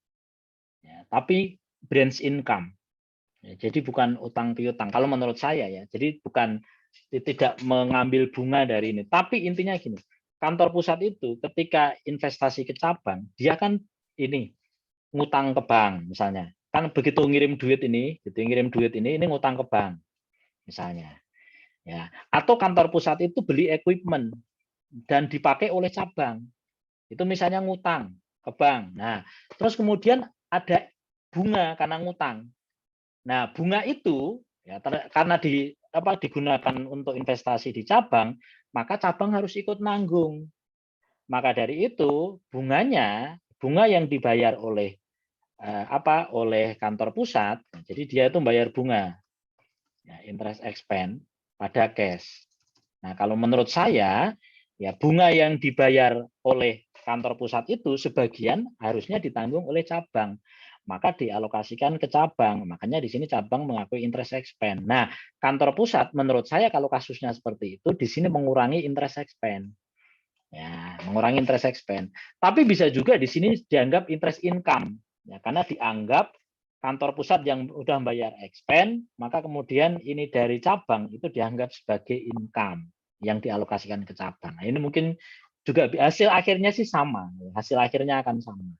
Ya, tapi branch income. Ya, jadi bukan utang piutang. Kalau menurut saya ya, jadi bukan tidak mengambil bunga dari ini. Tapi intinya gini, kantor pusat itu ketika investasi ke cabang, dia kan ini ngutang ke bank misalnya. Kan begitu ngirim duit ini, ini ngutang ke bank misalnya. Ya, atau kantor pusat itu beli equipment dan dipakai oleh cabang. Itu misalnya ngutang ke bank. Nah, terus kemudian ada bunga karena ngutang. Nah, bunga itu ya karena digunakan untuk investasi di cabang, maka cabang harus ikut nanggung. Maka dari itu, bunga yang dibayar oleh oleh kantor pusat, jadi dia itu bayar bunga. Ya, interest expense pada cash. Nah, kalau menurut saya, ya bunga yang dibayar oleh kantor pusat itu sebagian harusnya ditanggung oleh cabang. Maka dialokasikan ke cabang. Makanya di sini cabang mengakui interest expense. Nah, kantor pusat menurut saya kalau kasusnya seperti itu, di sini mengurangi interest expense. Ya, mengurangi interest expense. Tapi bisa juga di sini dianggap interest income. Ya, karena dianggap kantor pusat yang udah bayar expense, maka kemudian ini dari cabang itu dianggap sebagai income yang dialokasikan ke cabang. Nah, ini mungkin juga hasil akhirnya sih sama, hasil akhirnya akan sama.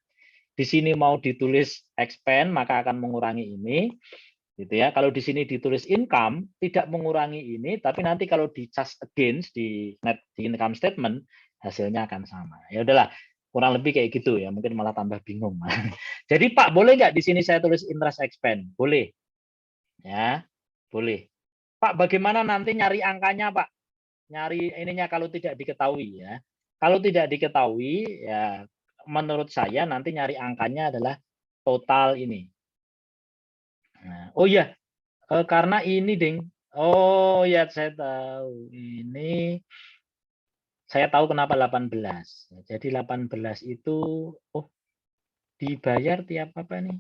Di sini mau ditulis expense maka akan mengurangi ini, gitu ya. Kalau di sini ditulis income tidak mengurangi ini, tapi nanti kalau di charge against di income statement hasilnya akan sama. Ya udahlah, kurang lebih kayak gitu ya, mungkin malah tambah bingung. Jadi Pak, boleh nggak di sini saya tulis interest expense? Boleh. Ya, boleh. Pak, bagaimana nanti nyari angkanya, Pak? Nyari ininya kalau tidak diketahui ya. Kalau tidak diketahui ya menurut saya nanti nyari angkanya adalah total ini. Nah, oh iya, karena ini, Ding. Oh ya, saya tahu. Ini saya tahu kenapa 18. Jadi 18 itu oh dibayar tiap apa nih?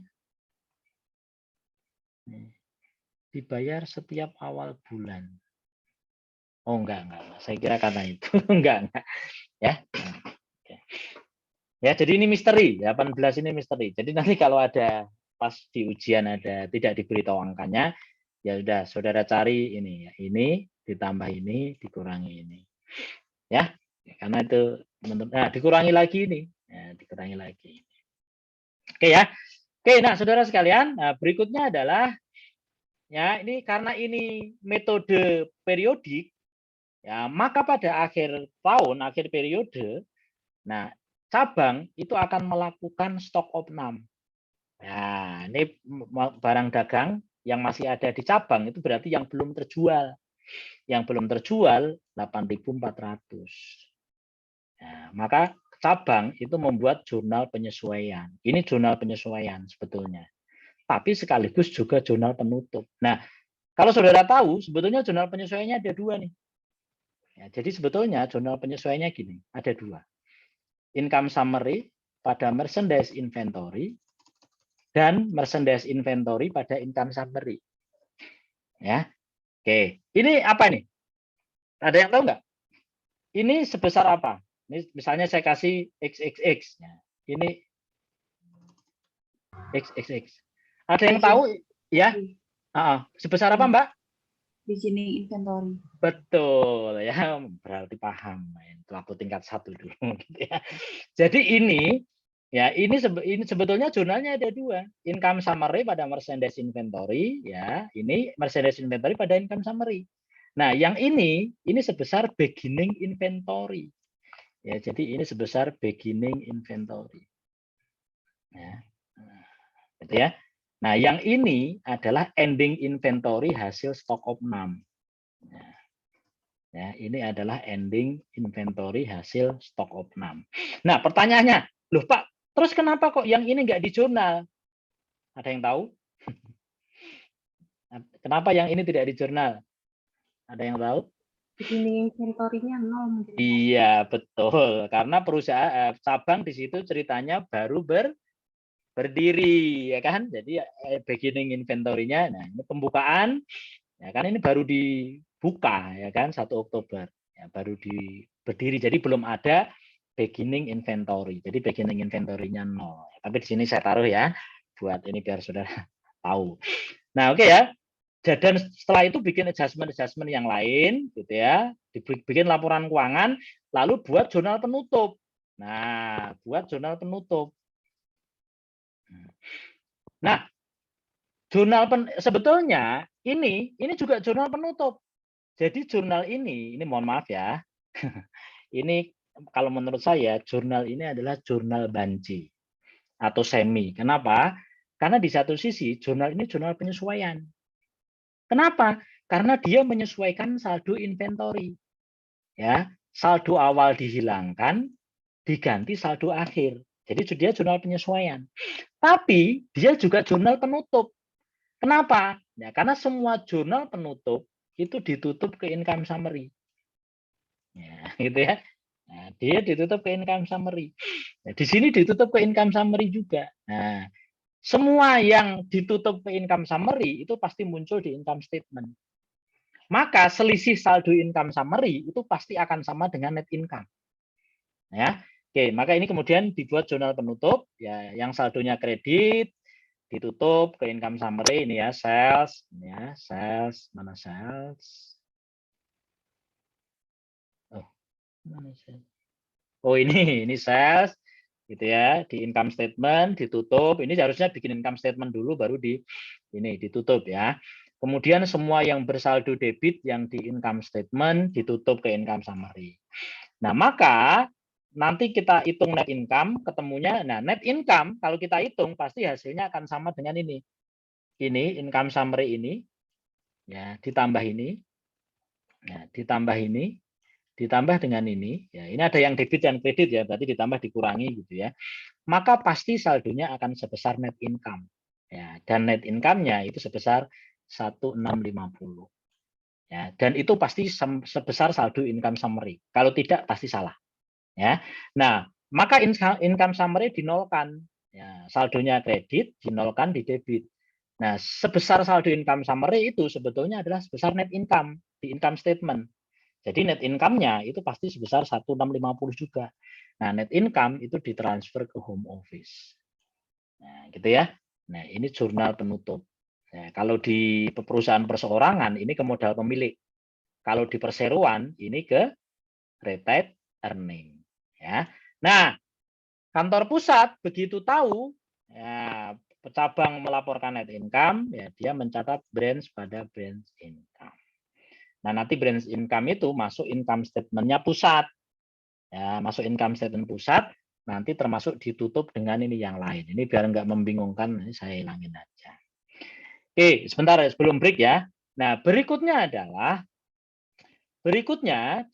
Dibayar setiap awal bulan. Oh enggak. Saya kira karena itu. Enggak. Ya. Oke. Ya, jadi ini misteri. 18 ini misteri. Jadi nanti kalau ada pas di ujian ada tidak diberitahu angkanya, ya udah saudara cari ini ya. Ini ditambah ini dikurangi ini. Ya. Karena itu dikurangi lagi ini. Ya, dikurangi lagi. Oke ya. Oke, nah saudara sekalian, nah, berikutnya adalah ya ini karena ini metode periodik, ya maka pada akhir tahun, akhir periode, nah cabang itu akan melakukan stock opnam. Nah, ini barang dagang yang masih ada di cabang itu berarti yang belum terjual. Yang belum terjual 8.400. Nah, maka cabang itu membuat jurnal penyesuaian. Ini jurnal penyesuaian sebetulnya. Tapi sekaligus juga jurnal penutup. Nah, kalau saudara tahu, sebetulnya jurnal penyesuaiannya ada dua nih. Ya, jadi sebetulnya jurnal penyesuaiannya gini, ada dua. Income summary pada merchandise inventory dan merchandise inventory pada income summary. Ya, oke. Ini apa nih? Ada yang tahu nggak? Ini sebesar apa? Ini misalnya saya kasih XXX. Ya, ini XXX. Ada yang tahu ya? Sebesar apa, Mbak? Beginning inventory. Betul ya, berarti paham. Itu aku tingkat 1 dulu gitu ya. Jadi ini ya ini sebetulnya jurnalnya ada 2, income summary pada merchandise inventory ya, ini merchandise inventory pada income summary. Nah, yang ini sebesar beginning inventory. Ya, jadi ini sebesar beginning inventory. Ya. Gitu ya. Nah, yang ini adalah ending inventory hasil stock of 6. Ya, ini adalah ending inventory hasil stock of 6. Nah, pertanyaannya, loh Pak, terus kenapa kok yang ini nggak di jurnal? Ada yang tahu? Kenapa yang ini tidak di jurnal? Ada yang tahu? Beginning inventory-nya 0 mungkin. Iya, betul. Karena perusahaan cabang di situ ceritanya baru berdiri, ya kan? Jadi beginning inventory-nya, nah ini pembukaan, ya kan ini baru dibuka, ya kan 1 Oktober, ya baru berdiri. Jadi belum ada beginning inventory. Jadi beginning inventory-nya 0. Tapi di sini saya taruh ya, buat ini biar saudara tahu. Nah, oke ya. Dan setelah itu bikin adjustment yang lain, gitu ya, bikin laporan keuangan, lalu buat jurnal penutup. Nah, buat jurnal penutup. Nah, sebetulnya ini juga jurnal penutup. Jadi jurnal ini mohon maaf ya, ini kalau menurut saya jurnal ini adalah jurnal banci atau semi. Kenapa? Karena di satu sisi jurnal ini jurnal penyesuaian. Kenapa? Karena dia menyesuaikan saldo inventory. Ya, saldo awal dihilangkan, diganti saldo akhir. Jadi dia jurnal penyesuaian. Tapi dia juga jurnal penutup. Kenapa? Ya, karena semua jurnal penutup itu ditutup ke income summary. Ya, gitu ya. Nah, dia ditutup ke income summary. Nah, di sini ditutup ke income summary juga. Nah, semua yang ditutup ke income summary itu pasti muncul di income statement. Maka selisih saldo income summary itu pasti akan sama dengan net income. Ya. Oke, maka ini kemudian dibuat jurnal penutup ya, yang saldonya kredit ditutup ke income summary ini ya, sales, ini ya, sales, mana sales? Oh, mana sales? Oh, ini sales gitu ya, di income statement ditutup. Ini harusnya bikin income statement dulu baru ini ditutup ya. Kemudian semua yang bersaldo debit yang di income statement ditutup ke income summary. Nah, maka nanti kita hitung net income, ketemunya, nah net income kalau kita hitung pasti hasilnya akan sama dengan ini. Ini income summary ini, ya ditambah ini, ya ditambah ini, ditambah dengan ini, ya ini ada yang debit dan kredit ya, berarti ditambah dikurangi gitu ya. Maka pasti saldonya akan sebesar net income. Ya, dan net income-nya itu sebesar 1650. Ya, dan itu pasti sebesar saldo income summary. Kalau tidak pasti salah. Ya. Nah, maka income summary dinolkan. Ya, saldonya kredit dinolkan di debit. Nah, sebesar saldo income summary itu sebetulnya adalah sebesar net income di income statement. Jadi net income-nya itu pasti sebesar 1650 juga. Nah, net income itu ditransfer ke home office. Nah, gitu ya. Nah, ini jurnal penutup. Nah, kalau di perusahaan perseorangan ini ke modal pemilik. Kalau di perseroan ini ke retained earning. Ya. Nah, kantor pusat begitu tahu ya, cabang melaporkan net income, ya dia mencatat branch pada branch income. Nah, nanti branch income itu masuk income statement-nya pusat. Ya, masuk income statement pusat, nanti termasuk ditutup dengan ini yang lain. Ini biar nggak membingungkan, ini saya hilangin aja. Oke, sebentar sebelum break ya. Nah, berikutnya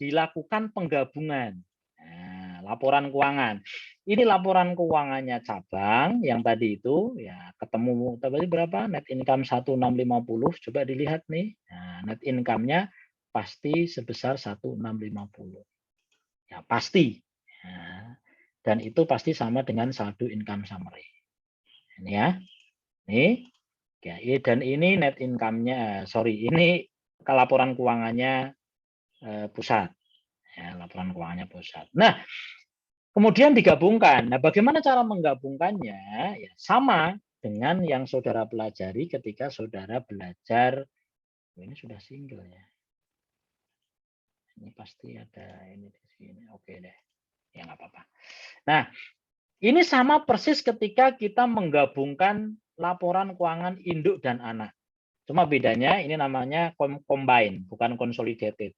dilakukan penggabungan. Nah, laporan keuangan. Ini laporan keuangannya cabang yang tadi itu ya ketemu tadi berapa? Net income 1650. Coba dilihat nih. Nah, net income-nya pasti sebesar 1650. Ya, pasti. Ya. Dan itu pasti sama dengan saldo income summary. Ini ya. Nih. Ya, dan ini net income-nya, ini laporan keuangannya pusat. Ya, laporan keuangannya pusat. Nah, kemudian digabungkan. Nah, bagaimana cara menggabungkannya? Ya, sama dengan yang saudara pelajari ketika saudara belajar. Ini sudah single ya. Ini pasti ada ini di sini. Oke deh. Ya nggak apa-apa. Nah, ini sama persis ketika kita menggabungkan laporan keuangan induk dan anak. Cuma bedanya ini namanya combine, bukan consolidated.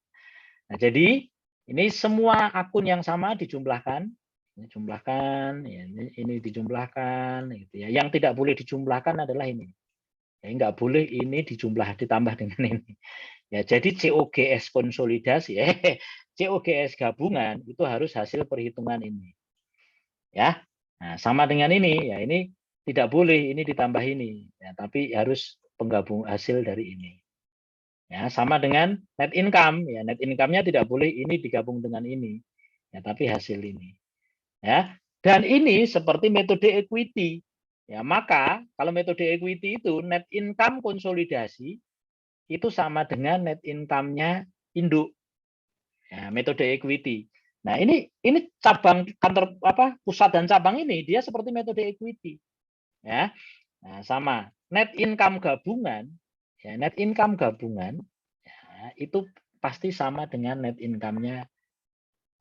Nah, jadi ini semua akun yang sama dijumlahkan. Ini jumlahkan, ya, ini dijumlahkan. Gitu ya. Yang tidak boleh dijumlahkan adalah ini. Ya, nggak boleh ini ditambah dengan ini. Ya, jadi COGS konsolidasi, COGS gabungan itu harus hasil perhitungan ini. Ya, nah, sama dengan ini, ya ini tidak boleh ini ditambah ini, ya, tapi harus penggabung hasil dari ini. Ya, sama dengan net income, ya net income-nya tidak boleh ini digabung dengan ini, ya tapi hasil ini. Ya, dan ini seperti metode equity. Ya, maka kalau metode equity itu net income konsolidasi itu sama dengan net income-nya induk. Ya, metode equity. Nah, ini cabang kantor pusat dan cabang ini dia seperti metode equity. Ya. Nah, sama net income gabungan, ya, net income gabungan ya, itu pasti sama dengan net income-nya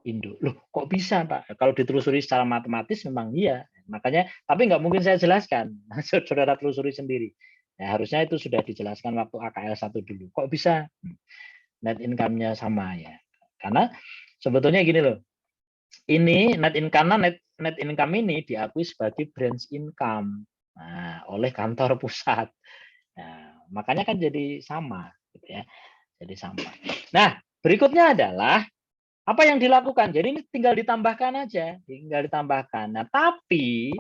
induk. Loh, kok bisa, Pak? Kalau ditelusuri secara matematis memang iya. Makanya, tapi nggak mungkin saya jelaskan. Saudara telusuri sendiri. Ya, harusnya itu sudah dijelaskan waktu AKL 1 dulu. Kok bisa net income-nya sama ya? Karena sebetulnya gini loh. Ini net income ini diakui sebagai branch income oleh kantor pusat. Nah, makanya kan jadi sama gitu ya. Jadi sama. Nah, berikutnya adalah apa yang dilakukan. Jadi ini tinggal ditambahkan aja, tinggal ditambahkan. Nah, tapi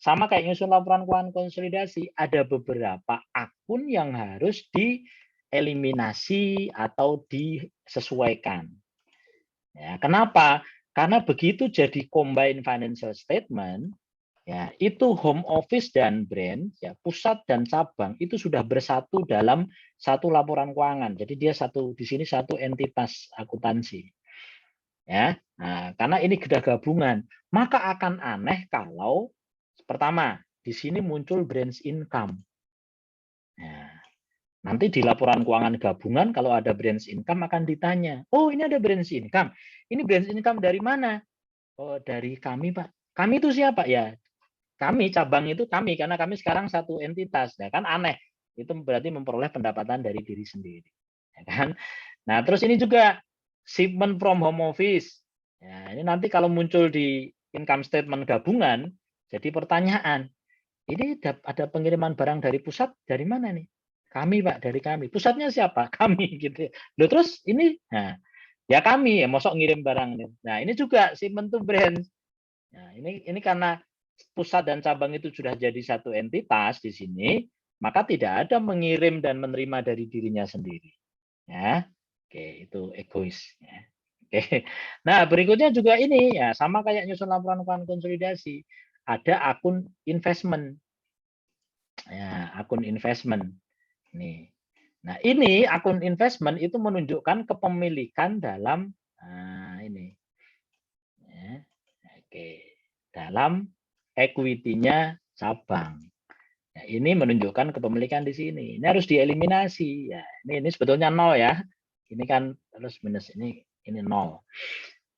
sama kayak nyusun laporan keuangan konsolidasi, ada beberapa akun yang harus dieliminasi atau disesuaikan. Ya, kenapa? Karena begitu jadi combined financial statement, ya itu home office dan branch, ya pusat dan cabang itu sudah bersatu dalam satu laporan keuangan. Jadi dia di sini satu entitas akuntansi. Ya, nah, karena ini sudah gabungan, maka akan aneh kalau pertama di sini muncul branch income. Nah, nanti di laporan keuangan gabungan kalau ada branch income akan ditanya, oh ini ada branch income, ini branch income dari mana? Oh dari kami Pak. Kami itu siapa ya? Kami cabang itu kami karena kami sekarang satu entitas, ya kan aneh. Itu berarti memperoleh pendapatan dari diri sendiri, ya kan? Nah terus ini juga shipment from home office. Ya, ini nanti kalau muncul di income statement gabungan, jadi pertanyaan, ini ada pengiriman barang dari pusat, dari mana nih? Kami Pak, dari kami. Pusatnya siapa? Kami gitu. Loh terus ini, nah, ya kami ya, mosok ngirim barang ini. Nah ini juga shipment to branch. Nah ini karena pusat dan cabang itu sudah jadi satu entitas di sini, maka tidak ada mengirim dan menerima dari dirinya sendiri. Ya, oke itu egois. Ya. Oke. Nah berikutnya juga ini ya sama kayak nyusun laporan keuangan konsolidasi. Ada akun investment. Ya, akun investment. Nih. Nah ini akun investment itu menunjukkan kepemilikan dalam ini. Ya. Oke. Dalam equity-nya cabang. Nah, ini menunjukkan kepemilikan di sini. Ini harus dieliminasi. Ya, ini sebetulnya 0 ya. Ini kan terus minus ini nol.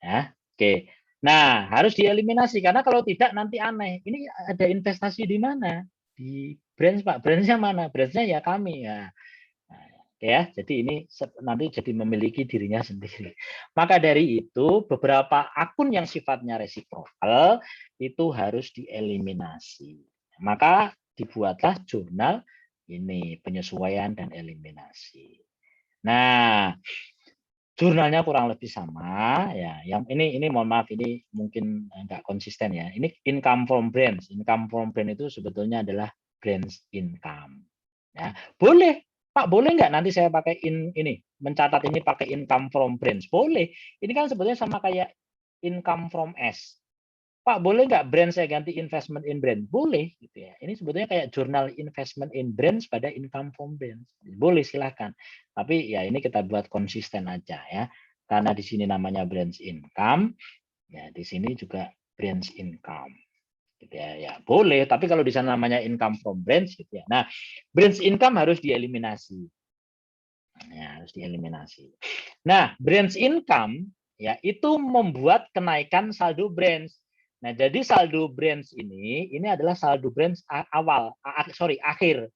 Ya, oke. Nah, harus dieliminasi karena kalau tidak nanti aneh. Ini ada investasi di mana? Di branch Pak. Branch-nya mana? Branch-nya ya kami ya. Nah, ya, jadi ini nanti jadi memiliki dirinya sendiri. Maka dari itu beberapa akun yang sifatnya resiprokal itu harus dieliminasi. Maka dibuatlah jurnal ini penyesuaian dan eliminasi. Nah, jurnalnya kurang lebih sama ya. Yang ini mohon maaf ini mungkin enggak konsisten ya. Ini income from branch. Income from branch itu sebetulnya adalah branch income. Ya, boleh Pak, boleh nggak nanti saya pakai ini mencatat ini pakai income from branch? Boleh. Ini kan sebetulnya sama kayak income from S. Pak, boleh nggak brand saya ganti investment in brand? Boleh, gitu ya. Ini sebetulnya kayak jurnal investment in brands pada income from brands. Boleh, silahkan. Tapi ya ini kita buat konsisten aja ya. Karena di sini namanya brands income, ya di sini juga brands income. Gitu ya, ya boleh. Tapi kalau di sana namanya income from branch, gitu ya. Nah, branch income harus dieliminasi. Ya, harus dieliminasi. Nah, branch income ya itu membuat kenaikan saldo branch. Nah, jadi saldo branch ini adalah saldo branch akhir.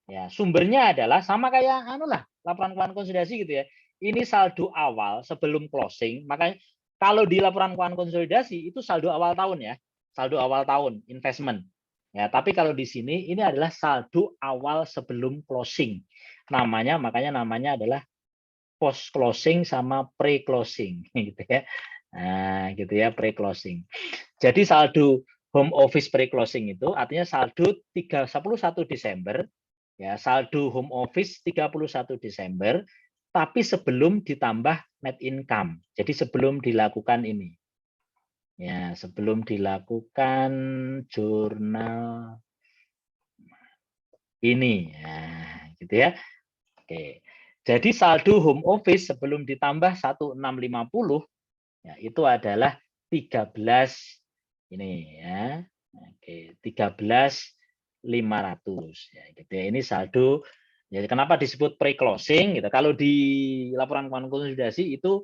Ya, sumbernya adalah sama kayak laporan keuangan konsolidasi gitu ya. Ini saldo awal sebelum closing. Makanya kalau di laporan keuangan konsolidasi itu saldo awal tahun ya. Saldo awal tahun investment. Ya, tapi kalau di sini ini adalah saldo awal sebelum closing. Makanya namanya adalah post closing sama pre closing gitu ya. Nah, gitu ya, pre closing. Jadi saldo home office pre closing itu artinya saldo 31 Desember ya, saldo home office 31 Desember tapi sebelum ditambah net income. Jadi sebelum dilakukan ini. Ya, sebelum dilakukan jurnal ini ya, gitu ya. Oke. Jadi saldo home office sebelum ditambah 1650 ya, itu adalah 13 ini ya. Oke, 13.500 ya gitu ya. Ini saldo. Jadi kenapa disebut pre-closing gitu. Kalau di laporan keuangan konsolidasi itu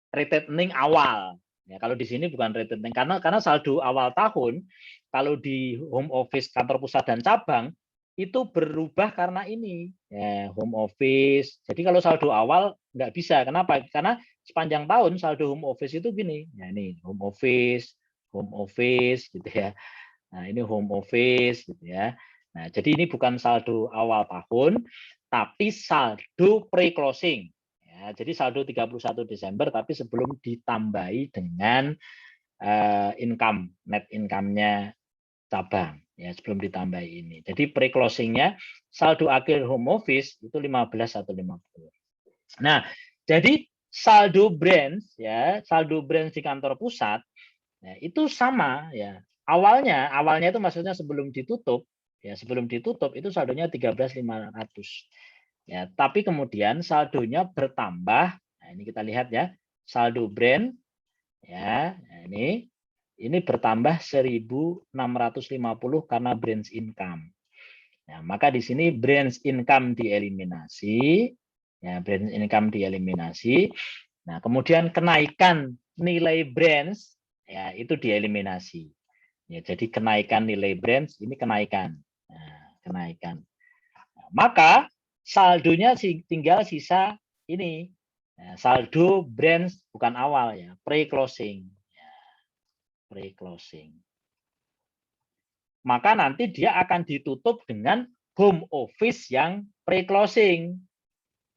returning awal. Ya, kalau di sini bukan returning karena saldo awal tahun kalau di home office kantor pusat dan cabang itu berubah karena ini ya, home office. Jadi kalau saldo awal nggak bisa. Kenapa? Karena sepanjang tahun saldo home office itu gini. Ya ini home office gitu ya. Nah, ini home office gitu ya. Nah, jadi ini bukan saldo awal tahun tapi saldo pre-closing. Ya, jadi saldo 31 Desember tapi sebelum ditambahi dengan net income-nya cabang ya sebelum ditambah ini. Jadi pre-closingnya saldo akhir home office itu 15.150. Nah, jadi saldo branch ya, saldo branch di kantor pusat ya, itu sama ya. Awalnya itu maksudnya sebelum ditutup ya, sebelum ditutup itu saldonya 13.500. Ya, tapi kemudian saldonya bertambah. Nah, ini kita lihat ya, saldo brand ya, ini bertambah 1.650 karena branch income. Nah, maka di sini branch income dieliminasi, ya branch income dieliminasi. Nah, kemudian kenaikan nilai branch ya itu dieliminasi. Ya, jadi kenaikan nilai branch ini kenaikan. Nah, kenaikan. Nah, maka saldonya tinggal sisa ini. Nah, saldo branch bukan awal ya, pre-closing. Pre-closing. Maka nanti dia akan ditutup dengan home office yang pre-closing.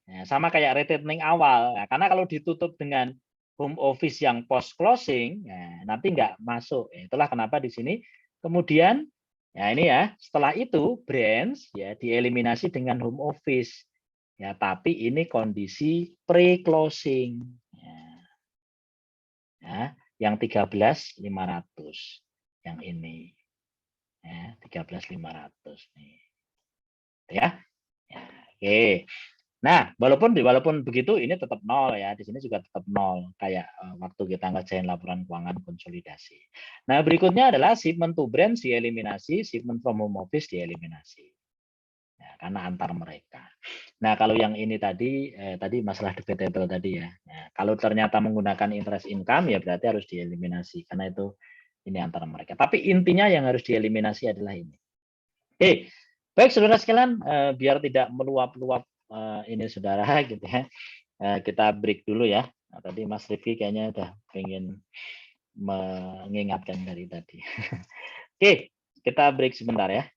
Ya, sama kayak returning awal. Ya, karena kalau ditutup dengan home office yang post-closing, ya, nanti nggak masuk. Ya, itulah kenapa di sini. Kemudian, ya ini ya, setelah itu branch ya dieliminasi dengan home office. Ya, tapi ini kondisi pre-closing. Ya, yang 13.500 yang ini. Ya, 13.500 nih. Ya. Ya, oke. Nah, walaupun begitu ini tetap nol ya. Di sini juga tetap nol kayak waktu kita ngerjain laporan keuangan konsolidasi. Nah, berikutnya adalah shipment to branch dieliminasi, shipment from home office dieliminasi. Ya, karena antar mereka. Nah, kalau yang ini tadi masalah debatable tadi ya. Nah, kalau ternyata menggunakan interest income ya berarti harus dieliminasi karena itu ini antara mereka. Tapi intinya yang harus dieliminasi adalah ini. Oke, baik saudara sekalian, biar tidak meluap-luap ini saudara gitu ya. Kita break dulu ya. Nah, tadi Mas Rifki kayaknya udah pengen mengingatkan dari tadi. Oke, kita break sebentar ya.